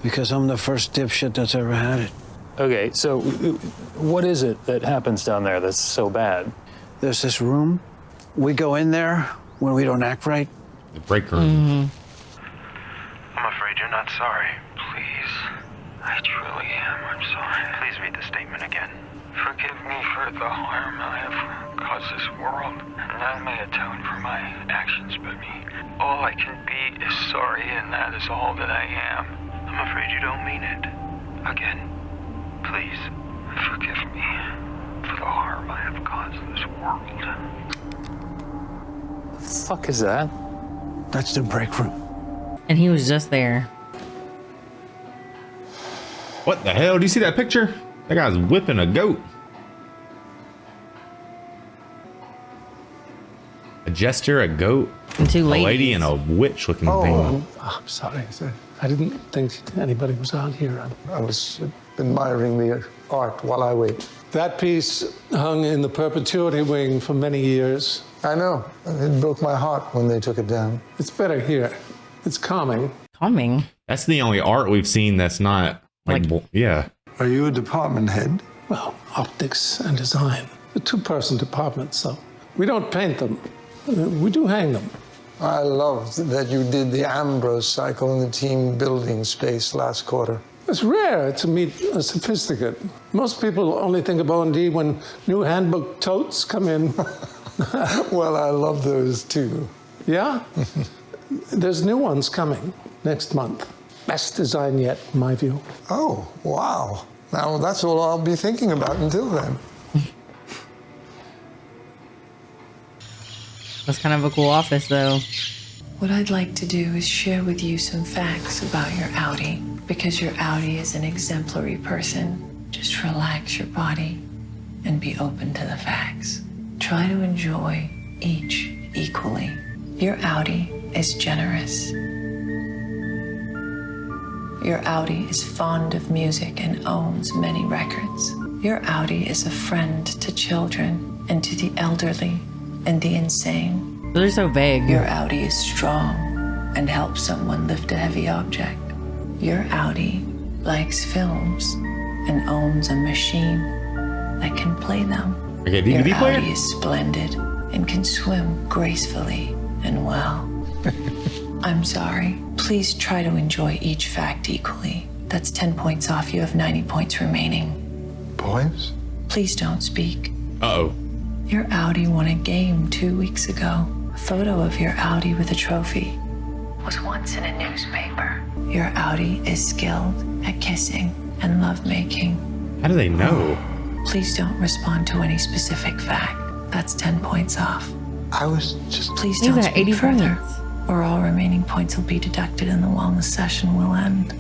Because I'm the first dipshit that's ever had it. Okay, so what is it that happens down there that's so bad? There's this room. We go in there when we don't act right. The break room. I'm afraid you're not sorry. Please. I truly am. I'm sorry. Please read the statement again. Forgive me for the harm I have caused this world, and I may atone for my actions, but all I can be is sorry, and that is all that I am. I'm afraid you don't mean it. Again, please forgive me for the harm I have caused this world. The fuck is that? That's the break room. And he was just there. What the hell? Do you see that picture? That guy's whipping a goat. A jester, a goat, and two ladies. A lady, and a witch-looking thing. I'm sorry, sir. I didn't think anybody was out here. I was admiring the art while I wait. That piece hung in the perpetuity wing for many years. I know. It broke my heart when they took it down. It's better here. It's calming. Calming? That's the only art we've seen that's not like yeah. Are you a department head? Well, optics and design. A two-person department, so we don't paint them. We do hang them. I loved that you did the Ambrose cycle in the team building space last quarter. It's rare to meet a sophisticate. Most people only think of O&D when new handbook totes come in. Well, I love those too. Yeah? There's new ones coming next month. Best design yet, in my view. Oh, wow. Now that's all I'll be thinking about until then. That's kind of a cool office, though. What I'd like to do is share with you some facts about your Audi, because your Audi is an exemplary person. Just relax your body and be open to the facts. Try to enjoy each equally. Your Audi is generous. Your Audi is fond of music and owns many records. Your Audi is a friend to children and to the elderly and the insane. They're so vague. Your Audi is strong and helps someone lift a heavy object. Your Audi likes films and owns a machine that can play them. Okay, DVD Your player? Audi is splendid and can swim gracefully and well. I'm sorry. Please try to enjoy each fact equally. That's 10 points off. You have 90 points remaining. Points? Please don't speak. Uh-oh. Your Audi won a game 2 weeks ago. A photo of your Audi with a trophy was once in a newspaper. Your Audi is skilled at kissing and lovemaking. How do they know? Please don't respond to any specific fact. That's 10 points off. I was just... Please He's don't at 80 speak further, points. or all remaining points will be deducted and the wellness session will end.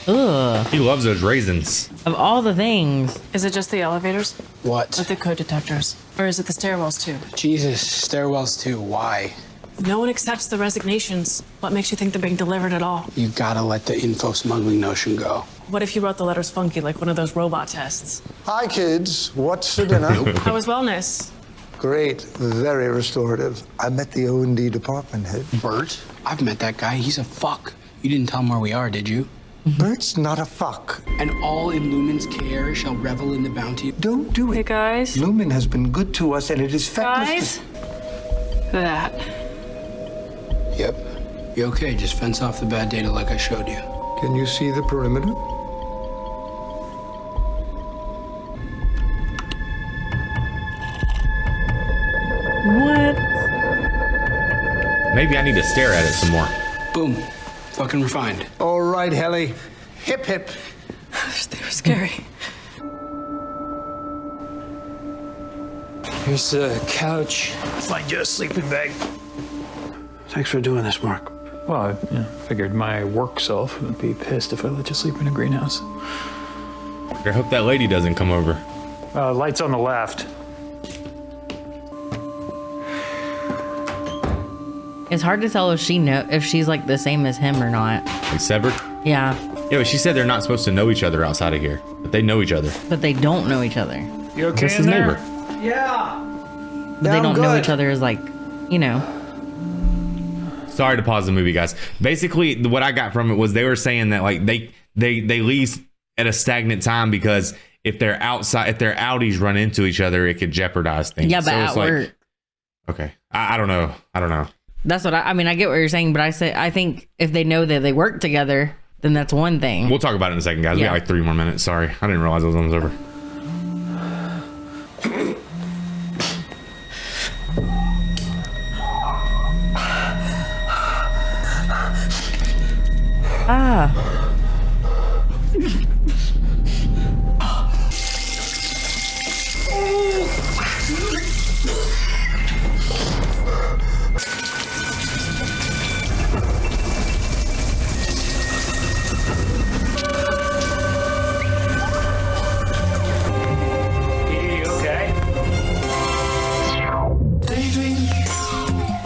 Ugh. He loves those raisins. Of all the things. Is it just the elevators? What? Or the code detectors? Or is it the stairwells too? Jesus, stairwells too. Why? No one accepts the resignations. What makes you think they're being delivered at all? You gotta let the info smuggling notion go. What if you wrote the letters funky like one of those robot tests? Hi, kids. What's for dinner? How was wellness? Great. Very restorative. I met the O&D department head. Bert? I've met that guy. He's a fuck. You didn't tell him where we are, did you? Bert's not a fuck. And all in Lumon's care shall revel in the bounty. Don't do it. Hey, guys. Lumen has been good to us, and it is feckless. Guys? That. Yep. You okay? Just fence off the bad data like I showed you. Can you see the perimeter? What? Maybe I need to stare at it some more. Boom. Fucking refined. All right, Helly. Hip, hip. They were scary. Here's the couch. Find you a sleeping bag. Thanks for doing this, Mark. Well, I figured my work self would be pissed if I let you sleep in a greenhouse. I hope that lady doesn't come over. Lights on the left. It's hard to tell if she's like the same as him or not. Like severed? Yeah. Yeah, but she said they're not supposed to know each other outside of here. But they know each other. But they don't know each other. You okay That's in his there? neighbor. Yeah. But they don't know each other as like, you know. Sorry to pause the movie, guys. Basically, what I got from it was they were saying that like they leave at a stagnant time because if their Audis run into each other, it could jeopardize things. Yeah, but so at it's like, work. okay, I don't know. That's what I mean. I get what you're saying, but I think if they know that they work together, then that's one thing. We'll talk about it in a second, guys. Yeah. We got like 3 more minutes. Sorry, I didn't realize it was almost over. Ah.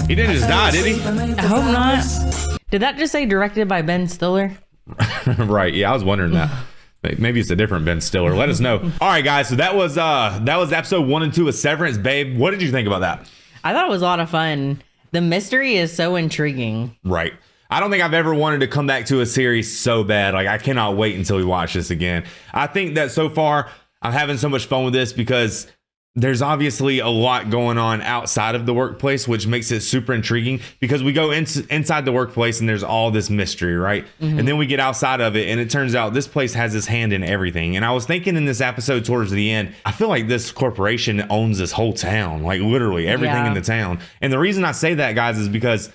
He didn't just die, did he? I hope not. Did that just say directed by Ben Stiller? Right. Yeah, I was wondering that. Maybe it's a different Ben Stiller. Let us know. All right, guys. So that was episode 1 and 2 of Severance, babe. What did you think about that? I thought it was a lot of fun. The mystery is so intriguing. Right. I don't think I've ever wanted to come back to a series so bad. Like, I cannot wait until we watch this again. I think that so far I'm having so much fun with this because there's obviously a lot going on outside of the workplace, which makes it super intriguing because we go inside the workplace and there's all this mystery, right? Mm-hmm. And then we get outside of it and it turns out this place has its hand in everything. And I was thinking in this episode towards the end, I feel like this corporation owns this whole town, like literally everything in the town. And the reason I say that, guys, is because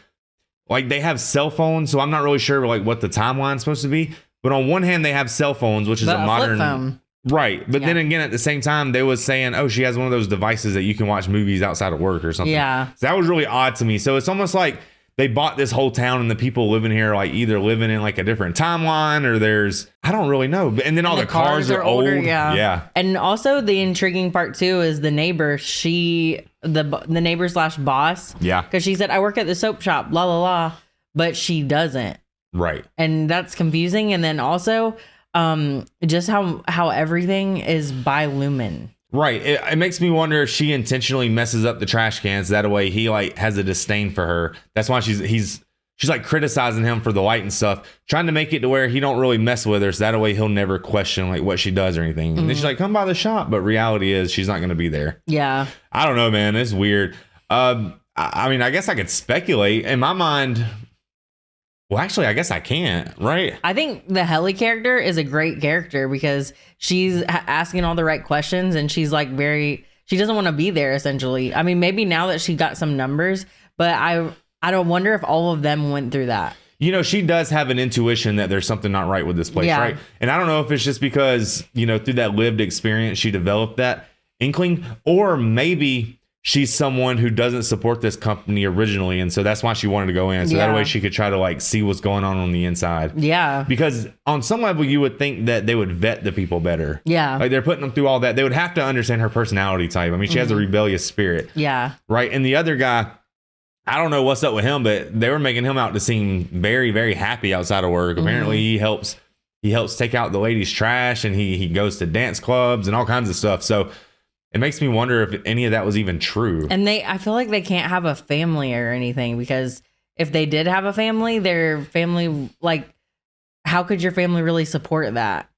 like they have cell phones. So I'm not really sure like what the timeline's supposed to be. But on one hand, they have cell phones, which is a modern flip phone. Right. But then again, at the same time, they was saying, oh, she has one of those devices that you can watch movies outside of work or something. Yeah. So that was really odd to me. So it's almost like they bought this whole town and the people living here are like either living in like a different timeline or I don't really know. And then all the cars are old. older, Yeah. And also the intriguing part too is the neighbor. The neighbor / boss. Yeah. Because she said, I work at the soap shop, la la la, but she doesn't. Right. And that's confusing. And then also just how everything is by Lumon. Right. It makes me wonder if she intentionally messes up the trash cans. That way he like has a disdain for her. That's why she's like criticizing him for the light and stuff, trying to make it to where he don't really mess with her. So that way he'll never question like what she does or anything. And then she's like, come by the shop. But reality is she's not going to be there. Yeah. I don't know, man. It's weird. I mean, I guess I could speculate in my mind. Well, actually, I guess I can't, right? I think the Helly character is a great character because she's asking all the right questions and she's like she doesn't want to be there essentially. I mean, maybe now that she got some numbers, but I don't wonder if all of them went through that. You know, she does have an intuition that there's something not right with this place, right? And I don't know if it's just because, you know, through that lived experience, she developed that inkling, or maybe she's someone who doesn't support this company originally. And so that's why she wanted to go in. So that way she could try to like see what's going on the inside. Yeah. Because on some level, you would think that they would vet the people better. Yeah. Like they're putting them through all that. They would have to understand her personality type. I mean, she has a rebellious spirit. Yeah. Right. And the other guy, I don't know what's up with him, but they were making him out to seem very, very happy outside of work. Apparently he helps take out the ladies' trash and he goes to dance clubs and all kinds of stuff. So it makes me wonder if any of that was even true. And I feel like they can't have a family or anything, because if they did have a family, their family, like, how could your family really support that?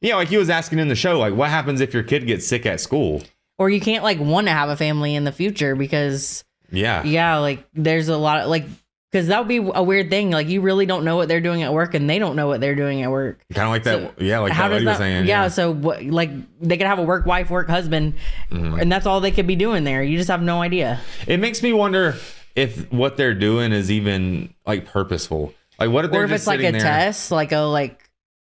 Yeah, like he was asking in the show, like, what happens if your kid gets sick at school? Or you can't like want to have a family in the future because yeah, like there's a lot of like, because that would be a weird thing. Like you really don't know what they're doing at work and they don't know what they're doing at work. Kind of like that. So yeah. Like how that lady was saying. Yeah. So what, like they could have a work wife, work husband, and that's all they could be doing there. You just have no idea. It makes me wonder if what they're doing is even like purposeful. Like what if they're just it's like a there? test, like a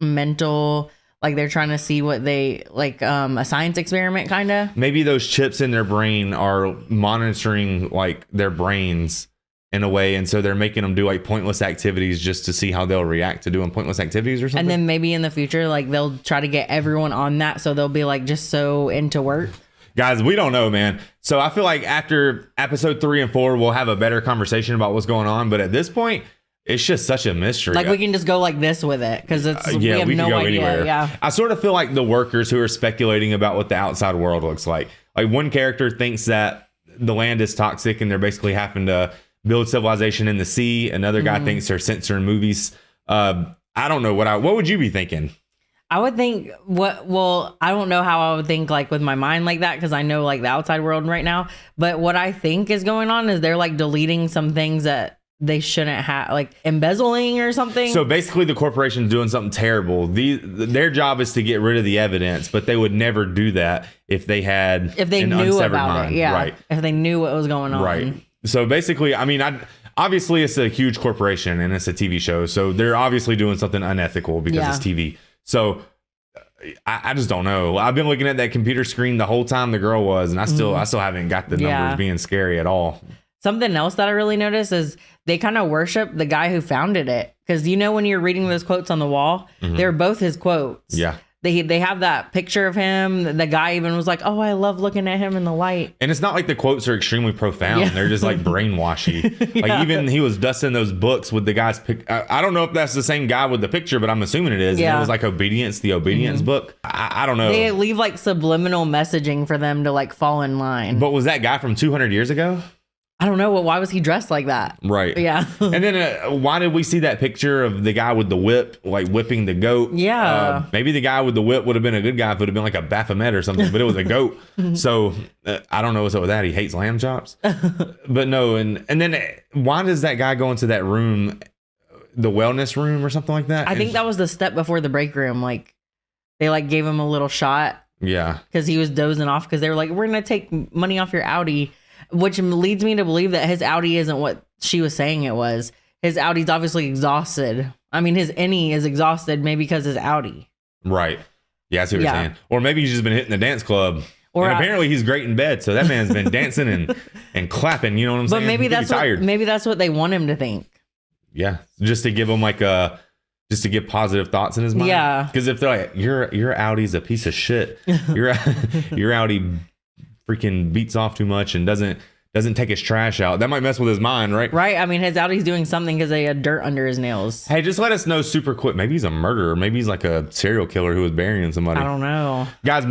mental, like they're trying to see what they like, a science experiment kind of. Maybe those chips in their brain are monitoring like their brains in a way, and so they're making them do like pointless activities just to see how they'll react to doing pointless activities or something. And then maybe in the future, like they'll try to get everyone on that, so they'll be like just so into work. Guys, we don't know, man. So I feel like after episode 3 and 4, we'll have a better conversation about what's going on. But at this point, it's just such a mystery. Like we can just go like this with it because it's we have no idea. Anywhere. Yeah, I sort of feel like the workers who are speculating about what the outside world looks like. Like one character thinks that the land is toxic and they're basically having to build civilization in the sea. Another guy thinks they're censoring movies. I don't know what would you be thinking? I would think I don't know how I would think like with my mind like that, because I know like the outside world right now. But what I think is going on is they're like deleting some things that they shouldn't have, like embezzling or something. So basically the corporation's doing something terrible. Their job is to get rid of the evidence, but they would never do that if they knew about mind. It. Yeah. Right. If they knew what was going on. Right. So basically, I mean, obviously it's a huge corporation and it's a TV show. So they're obviously doing something unethical because it's TV. So I just don't know. I've been looking at that computer screen the whole time the girl was, and I still haven't got the numbers being scary at all. Something else that I really noticed is they kind of worship the guy who founded it. Because when you're reading those quotes on the wall, they're both his quotes. Yeah. They have that picture of him. The guy even was like, "Oh, I love looking at him in the light." And it's not like the quotes are extremely profound. Yeah. They're just like brainwashy. Like even he was dusting those books with the guy's I don't know if that's the same guy with the picture, but I'm assuming it is. Yeah. And it was like the obedience book. I don't know. They leave like subliminal messaging for them to like fall in line. But was that guy from 200 years ago? I don't know. Why was he dressed like that? Right. Yeah. And then why did we see that picture of the guy with the whip, like whipping the goat? Yeah. Maybe the guy with the whip would have been a good guy if it would have been like a Baphomet or something, but it was a goat. So I don't know what's up with that. He hates lamb chops. But no. And then why does that guy go into that room, the wellness room or something like that? I think that was the step before the break room. Like they like gave him a little shot. Yeah. Because he was dozing off because they were like, we're going to take money off your Audi. Which leads me to believe that his Audi isn't what she was saying it was. His Audi's obviously exhausted. I mean, his innie is exhausted maybe because his Audi. Right. Yeah, I see what you're saying. Or maybe he's just been hitting the dance club. And apparently he's great in bed. So that man's been dancing and and clapping. You know what I'm saying? But maybe that's what they want him to think. Yeah, just to give him just to get positive thoughts in his mind. Yeah. Because if they're like, your Audi's a piece of shit, your Audi freaking beats off too much and doesn't take his trash out, that might mess with his mind, right? Right. I mean, his Audi's doing something because they had dirt under his nails. Hey, just let us know super quick. Maybe he's a murderer. Maybe he's like a serial killer who was burying somebody. I don't know. Guys,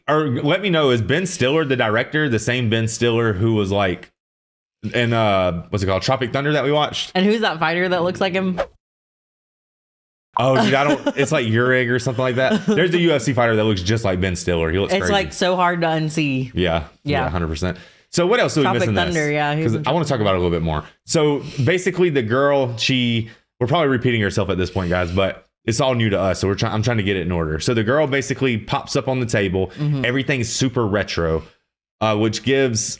or let me know, is Ben Stiller, the director, the same Ben Stiller who was like in what's it called, Tropic Thunder that we watched? And who's that fighter that looks like him? Oh, dude, it's like Eurig or something like that. There's a UFC fighter that looks just like Ben Stiller. He looks It's crazy. like so hard to unsee. Yeah. 100%. So what else do we miss in Thunder, this? yeah. Because I want to talk about it a little bit more. So basically the girl, we're probably repeating herself at this point, guys, but it's all new to us. So I'm trying to get it in order. So the girl basically pops up on the table. Mm-hmm. Everything's super retro, which gives...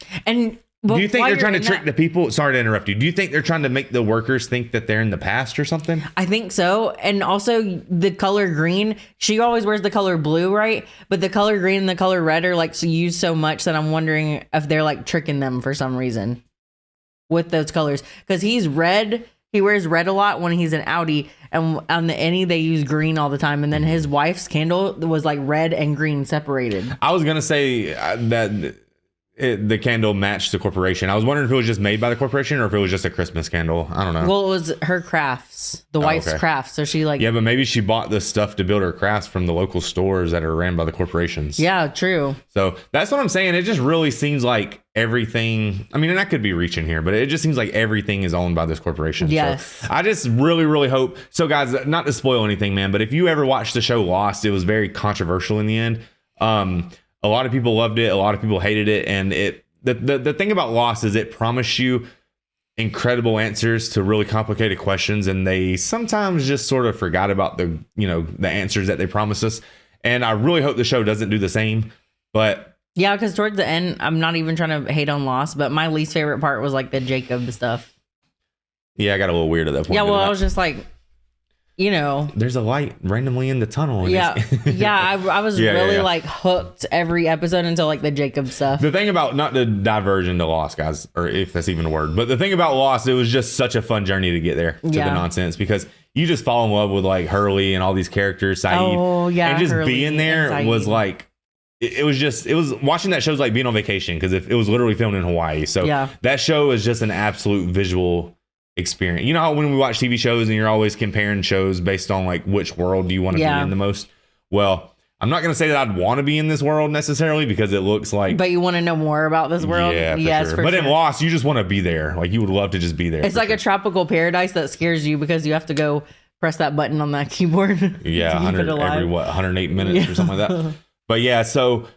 Do you think they're trying to trick the people? Sorry to interrupt you. Do you think they're trying to make the workers think that they're in the past or something? I think so. And also the color green, she always wears the color blue, right? But the color green and the color red are like used so much that I'm wondering if they're like tricking them for some reason with those colors. Because he's red. He wears red a lot when he's an Audi. And on the Any, they use green all the time. And then his wife's candle was like red and green separated. I was going to say that... the candle matched the corporation. I was wondering if it was just made by the corporation or if it was just a Christmas candle. I don't know. Well, it was her crafts, the wife's crafts. So she yeah, but maybe she bought the stuff to build her crafts from the local stores that are ran by the corporations. Yeah, true. So that's what I'm saying. It just really seems like everything. I mean, and I could be reaching here, but it just seems like everything is owned by this corporation. Yes. So I just really, really hope. So guys, not to spoil anything, man, but if you ever watched the show Lost, it was very controversial in the end. A lot of people loved it. A lot of people hated it. And the thing about Lost is it promised you incredible answers to really complicated questions. And they sometimes just sort of forgot about the answers that they promised us. And I really hope the show doesn't do the same. But yeah, because towards the end, I'm not even trying to hate on Lost, but my least favorite part was like the Jacob stuff. Yeah, I got a little weird at that point. Yeah, well, I was just like, there's a light randomly in the tunnel. Yeah. I was really like hooked every episode until like the Jacob stuff. The thing about, not to diverge into Lost, guys, or if that's even a word, but the thing about Lost, it was just such a fun journey to get there to the nonsense, because you just fall in love with like Hurley and all these characters, Saeed. Oh, yeah. And just Hurley being there was like, it was watching that show's like being on vacation, because it was literally filmed in Hawaii. So that show is just an absolute visual experience. You know how when we watch TV shows and you're always comparing shows based on like which world do you want to be in the most? Well, I'm not going to say that I'd want to be in this world necessarily, because it looks like... But you want to know more about this world? Yeah, yes, sure. But in Lost, you just want to be there. Like, you would love to just be there. It's like a tropical paradise that scares you because you have to go press that button on that keyboard. Yeah, 108 minutes or something like that. But yeah, so...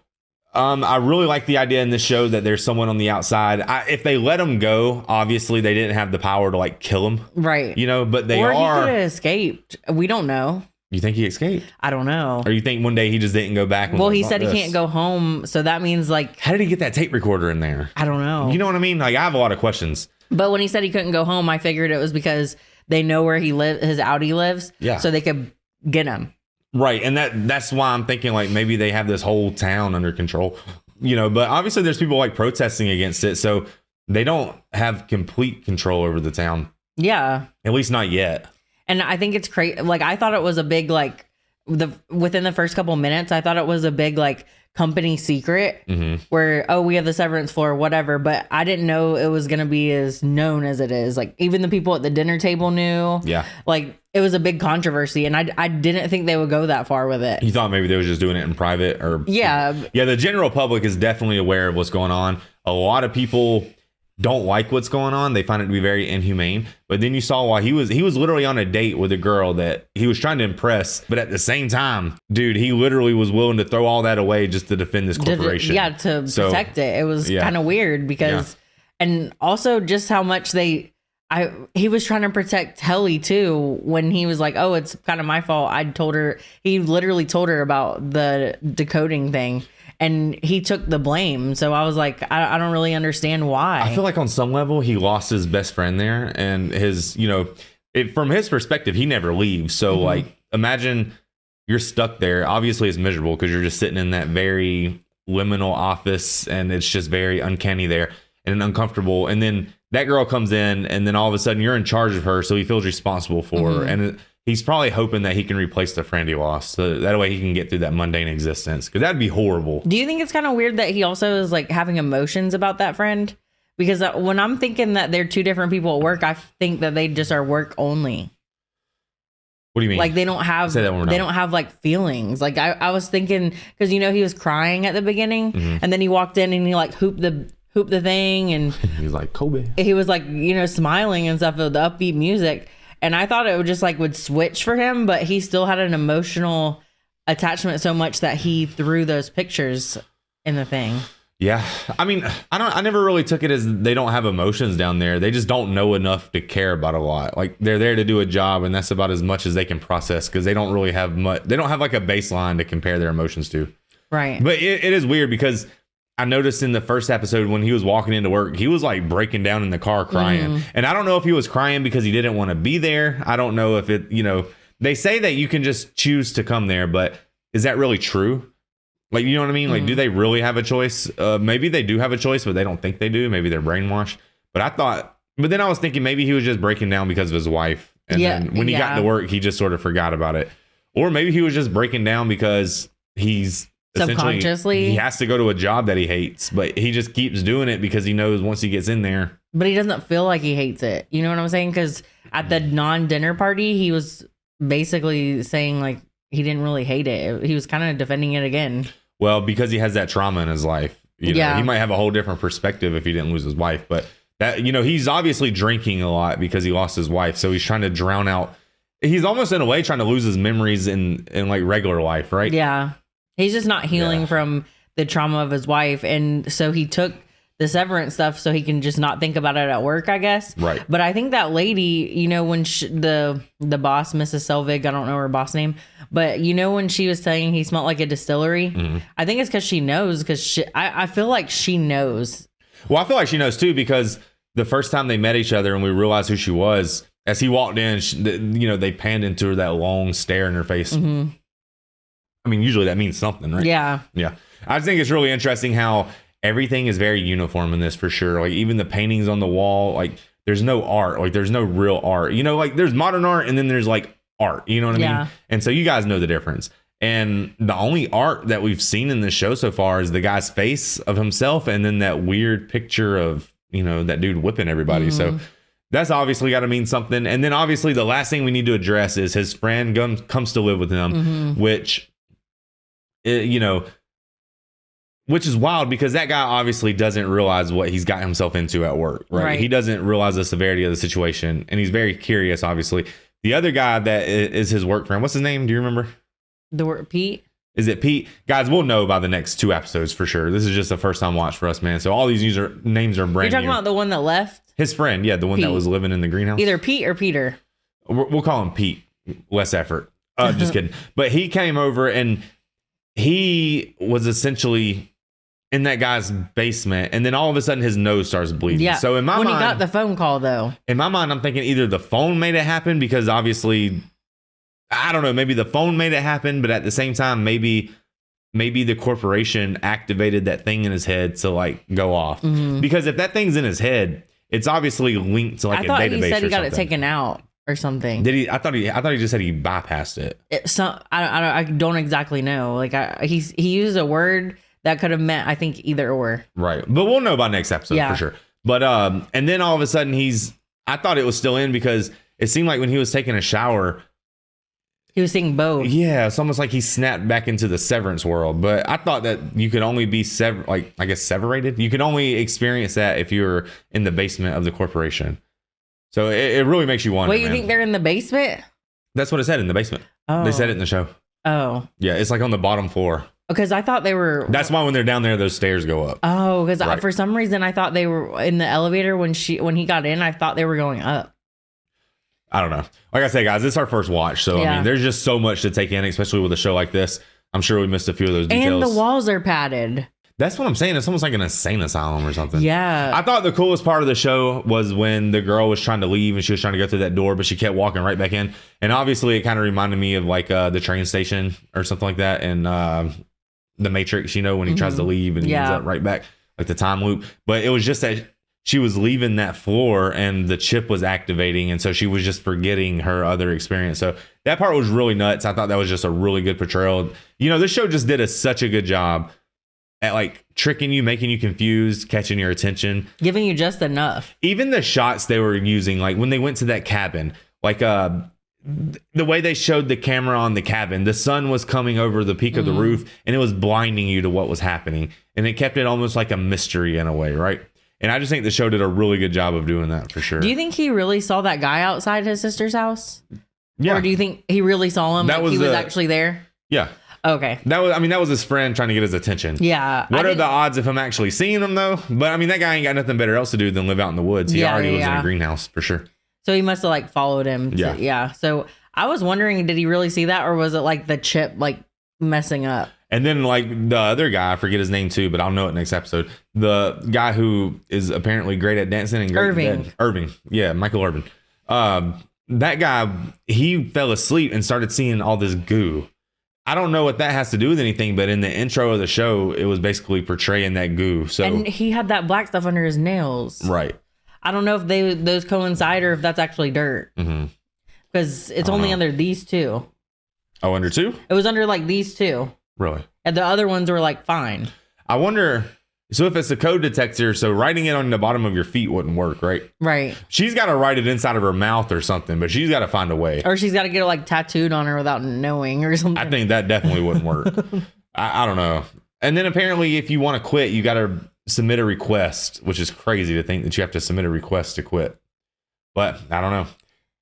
I really like the idea in this show that there's someone on the outside. If they let him go, obviously they didn't have the power to like kill him. Right. But they or he are. could have escaped. We don't know. You think he escaped? I don't know. Or you think one day he just didn't go back? Well, he said he can't go home. So that means like. How did he get that tape recorder in there? I don't know. You know what I mean? Like, I have a lot of questions. But when he said he couldn't go home, I figured it was because they know where his Audi lives. Yeah. So they could get him. Right. And that's why I'm thinking like maybe they have this whole town under control. But obviously there's people like protesting against it, so they don't have complete control over the town. Yeah. At least not yet. And I think it's crazy. Like, I thought it was a big, like, within the first couple minutes, I thought it was a big, like, company secret where, we have the Severance floor, whatever. But I didn't know it was going to be as known as it is. Like, even the people at the dinner table knew. Yeah. Like, it was a big controversy, and I didn't think they would go that far with it. You thought maybe they were just doing it in private, or yeah. The general public is definitely aware of what's going on. A lot of people don't like what's going on. They find it to be very inhumane. But then you saw why he was literally on a date with a girl that he was trying to impress, but at the same time, dude, he literally was willing to throw all that away just to defend this corporation. To protect it. It was kind of weird because, and also just how much he was trying to protect Helly too, when he was like, oh, it's kind of my fault. He literally told her about the decoding thing, and he took the blame. So I was like, I don't really understand why. I feel like on some level he lost his best friend there, and his, from his perspective, he never leaves. So like, imagine you're stuck there. Obviously it's miserable because you're just sitting in that very liminal office and it's just very uncanny there. and uncomfortable. And then that girl comes in, and then all of a sudden you're in charge of her, so he feels responsible for her. And he's probably hoping that he can replace the friend he lost, so that way he can get through that mundane existence, because that'd be horrible. Do you think it's kind of weird that he also is like having emotions about that friend? Because when I'm thinking that they're two different people at work, I think that they just are work only. What do you mean? Like they don't have like feelings. Like I was thinking, because he was crying at the beginning, and then he walked in and he like hooped the thing, and he's like Kobe. He was like smiling and stuff with the upbeat music, and I thought it would just like would switch for him, but he still had an emotional attachment so much that he threw those pictures in the thing. Yeah, I mean, I never really took it as they don't have emotions down there. They just don't know enough to care about a lot. Like they're there to do a job, and that's about as much as they can process, because they don't really have much. They don't have like a baseline to compare their emotions to. Right. But it is weird, because I noticed in the first episode when he was walking into work, he was like breaking down in the car crying. And I don't know if he was crying because he didn't want to be there. I don't know if it, they say that you can just choose to come there, but is that really true? Like, you know what I mean? Like, do they really have a choice? Maybe they do have a choice, but they don't think they do. Maybe they're brainwashed. But then I was thinking maybe he was just breaking down because of his wife. And then when he got to work, he just sort of forgot about it. Or maybe he was just breaking down because he's subconsciously, he has to go to a job that he hates, but he just keeps doing it because he knows once he gets in there. But he doesn't feel like he hates it. You know what I'm saying? Because at the non-dinner party, he was basically saying like he didn't really hate it. He was kind of defending it again. Well, because he has that trauma in his life. He might have a whole different perspective if he didn't lose his wife. But that, he's obviously drinking a lot because he lost his wife. So he's trying to drown out. He's almost in a way trying to lose his memories in like regular life, right? Yeah. He's just not healing from the trauma of his wife. And so he took the Severance stuff so he can just not think about it at work, I guess. Right. But I think that lady, when the boss, Mrs. Selvig, I don't know her boss name, but when she was saying he smelled like a distillery, I think it's because she knows, because I feel like she knows. Well, I feel like she knows too, because the first time they met each other and we realized who she was, as he walked in, they panned into her, that long stare in her face. I mean, usually that means something, right? Yeah. Yeah. I just think it's really interesting how everything is very uniform in this, for sure. Like even the paintings on the wall, like there's no art, like there's no real art, like there's modern art and then there's like art, you know what I mean? And so you guys know the difference. And the only art that we've seen in this show so far is the guy's face of himself, and then that weird picture of, that dude whipping everybody. So that's obviously got to mean something. And then obviously the last thing we need to address is his friend comes to live with him, which is wild, because that guy obviously doesn't realize what he's got himself into at work, right? He doesn't realize the severity of the situation, and he's very curious, obviously. The other guy that is his work friend, what's his name? Do you remember? The word Pete? Is it Pete? Guys, we'll know by the next 2 episodes for sure. This is just a first time watch for us, man. So all these names are brand new. You're talking about the one that left? His friend, yeah, the one that was living in the greenhouse. Either Pete or Peter. We'll call him Pete. Less effort. Just kidding. But he came over and he was essentially in that guy's basement, and then all of a sudden his nose starts bleeding. Yeah. So in my mind, when he got the phone call, though, in my mind, I'm thinking either the phone made it happen, because obviously, I don't know, maybe the phone made it happen, but at the same time, maybe the corporation activated that thing in his head to like go off. Because if that thing's in his head, it's obviously linked to like a database. I thought he said he got it taken out or something. Did he? I thought he just said he bypassed it. I don't exactly know. Like he used a word that could have meant, I think, either or. Right. But we'll know by next episode for sure. But and then all of a sudden I thought it was still in, because it seemed like when he was taking a shower, he was seeing both. Yeah, it's almost like he snapped back into the Severance world. But I thought that you could only be separated. You could only experience that if you're in the basement of the corporation. So it really makes you wonder. Wait, you think they're in the basement? That's what it said, in the basement. Oh. They said it in the show. Oh. Yeah, it's like on the bottom floor. Because I thought they were. That's why when they're down there, those stairs go up. Oh, because for some reason I thought they were in the elevator when he got in. I thought they were going up. I don't know. Like I say, guys, it's our first watch, so I mean, there's just so much to take in, especially with a show like this. I'm sure we missed a few of those details. And the walls are padded. That's what I'm saying. It's almost like an insane asylum or something. Yeah. I thought the coolest part of the show was when the girl was trying to leave and she was trying to go through that door, but she kept walking right back in. And obviously, it kind of reminded me of like the train station or something like that, and The Matrix, when he tries to leave and he ends up right back, like the time loop. But it was just that she was leaving that floor and the chip was activating, and so she was just forgetting her other experience. So that part was really nuts. I thought that was just a really good portrayal. You know, this show just did such a good job at like tricking you, making you confused, catching your attention, giving you just enough. Even the shots they were using, like when they went to that cabin, like the way they showed the camera on the cabin, the sun was coming over the peak of the roof and it was blinding you to what was happening, and it kept it almost like a mystery in a way, right? And I just think the show did a really good job of doing that for sure. Do you think he really saw that guy outside his sister's house? Yeah. Or do you think he really saw him? That like was he was the- actually there? Yeah. Okay. That was his friend trying to get his attention. Yeah. What are the odds of him actually seeing him though? But I mean, that guy ain't got nothing better else to do than live out in the woods. He already lives in a greenhouse for sure. So he must have like followed him. Yeah. So I was wondering, did he really see that, or was it like the chip like messing up? And then like the other guy, I forget his name too, but I'll know it next episode. The guy who is apparently great at dancing and great Irving. at dead. Irving. Yeah, Michael Irvin. That guy, he fell asleep and started seeing all this goo. I don't know what that has to do with anything, but in the intro of the show, it was basically portraying that goo. So And he had that black stuff under his nails. right. I don't know if those coincide or if that's actually dirt, Mm-hmm. because it's only under these two. Oh, under two? It was under like these two, Really? and the other ones were like fine. I wonder. So if it's a code detector, so writing it on the bottom of your feet wouldn't work, right? Right. She's got to write it inside of her mouth or something, but she's got to find a way. Or she's got to get it like tattooed on her without knowing or something. I think that definitely wouldn't work. I don't know. And then apparently if you want to quit, you got to submit a request, which is crazy to think that you have to submit a request to quit. But I don't know.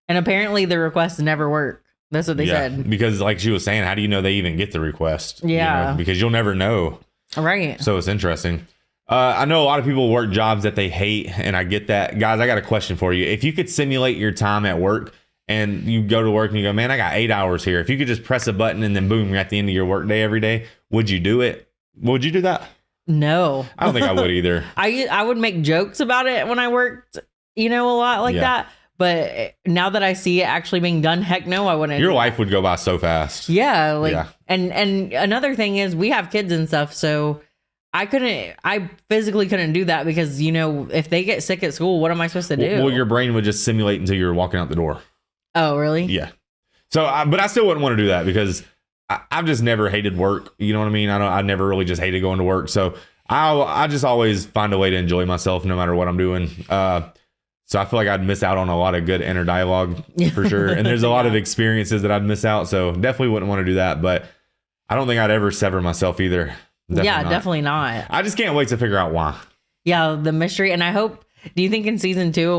And apparently the requests never work. That's what they said. Because like she was saying, how do you know they even get the request? Yeah. You know, because you'll never know. Right. So it's interesting. I know a lot of people work jobs that they hate, and I get that. Guys, I got a question for you. If you could simulate your time at work and you go to work and you go, man, I got 8 hours here. If you could just press a button and then boom, you're at the end of your work day every day, would you do it? Would you do that? No. I don't think I would either. I would make jokes about it when I worked, a lot like that. But now that I see it actually being done, heck no, I wouldn't. Your life would go by so fast. Yeah. And another thing is we have kids and stuff. So I physically couldn't do that because, if they get sick at school, what am I supposed to do? Well, your brain would just simulate until you're walking out the door. Oh, really? Yeah. So, but I still wouldn't want to do that because I've just never hated work. You know what I mean? I never really just hated going to work. So I just always find a way to enjoy myself no matter what I'm doing. So I feel like I'd miss out on a lot of good inner dialogue for sure. And there's a lot of experiences that I'd miss out. So definitely wouldn't want to do that. But I don't think I'd ever sever myself either. Definitely not. I just can't wait to figure out why. Yeah, the mystery. And I hope, do you think in season 2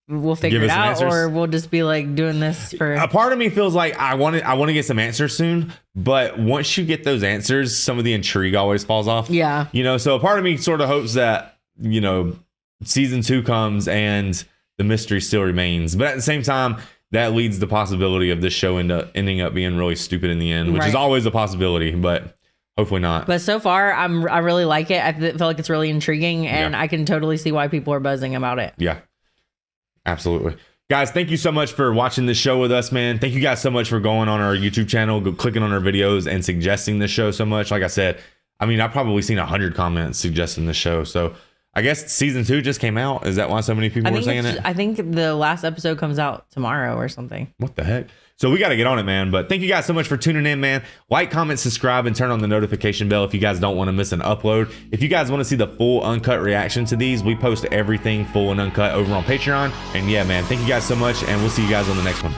we'll figure it out, or we'll just be like doing this for a part of me feels like I want to get some answers soon, but once you get those answers, some of the intrigue always falls off. Yeah. So a part of me sort of hopes that, season 2 comes and the mystery still remains. But at the same time, that leads the possibility of this show ending up being really stupid in the end, which is always a possibility, but hopefully not. But so far, I really like it. I feel like it's really intriguing, and I can totally see why people are buzzing about it. Yeah, absolutely. Guys, thank you so much for watching this show with us, man. Thank you guys so much for going on our YouTube channel, clicking on our videos, and suggesting this show so much. Like I said, I've probably seen 100 comments suggesting this show. So I guess season 2 just came out. Is that why so many people were saying it? I think the last episode comes out tomorrow or something. What the heck? So we got to get on it, man. But thank you guys so much for tuning in, man. Like, comment, subscribe, and turn on the notification bell if you guys don't want to miss an upload. If you guys want to see the full uncut reaction to these, we post everything full and uncut over on Patreon. And yeah, man, thank you guys so much, and we'll see you guys on the next one.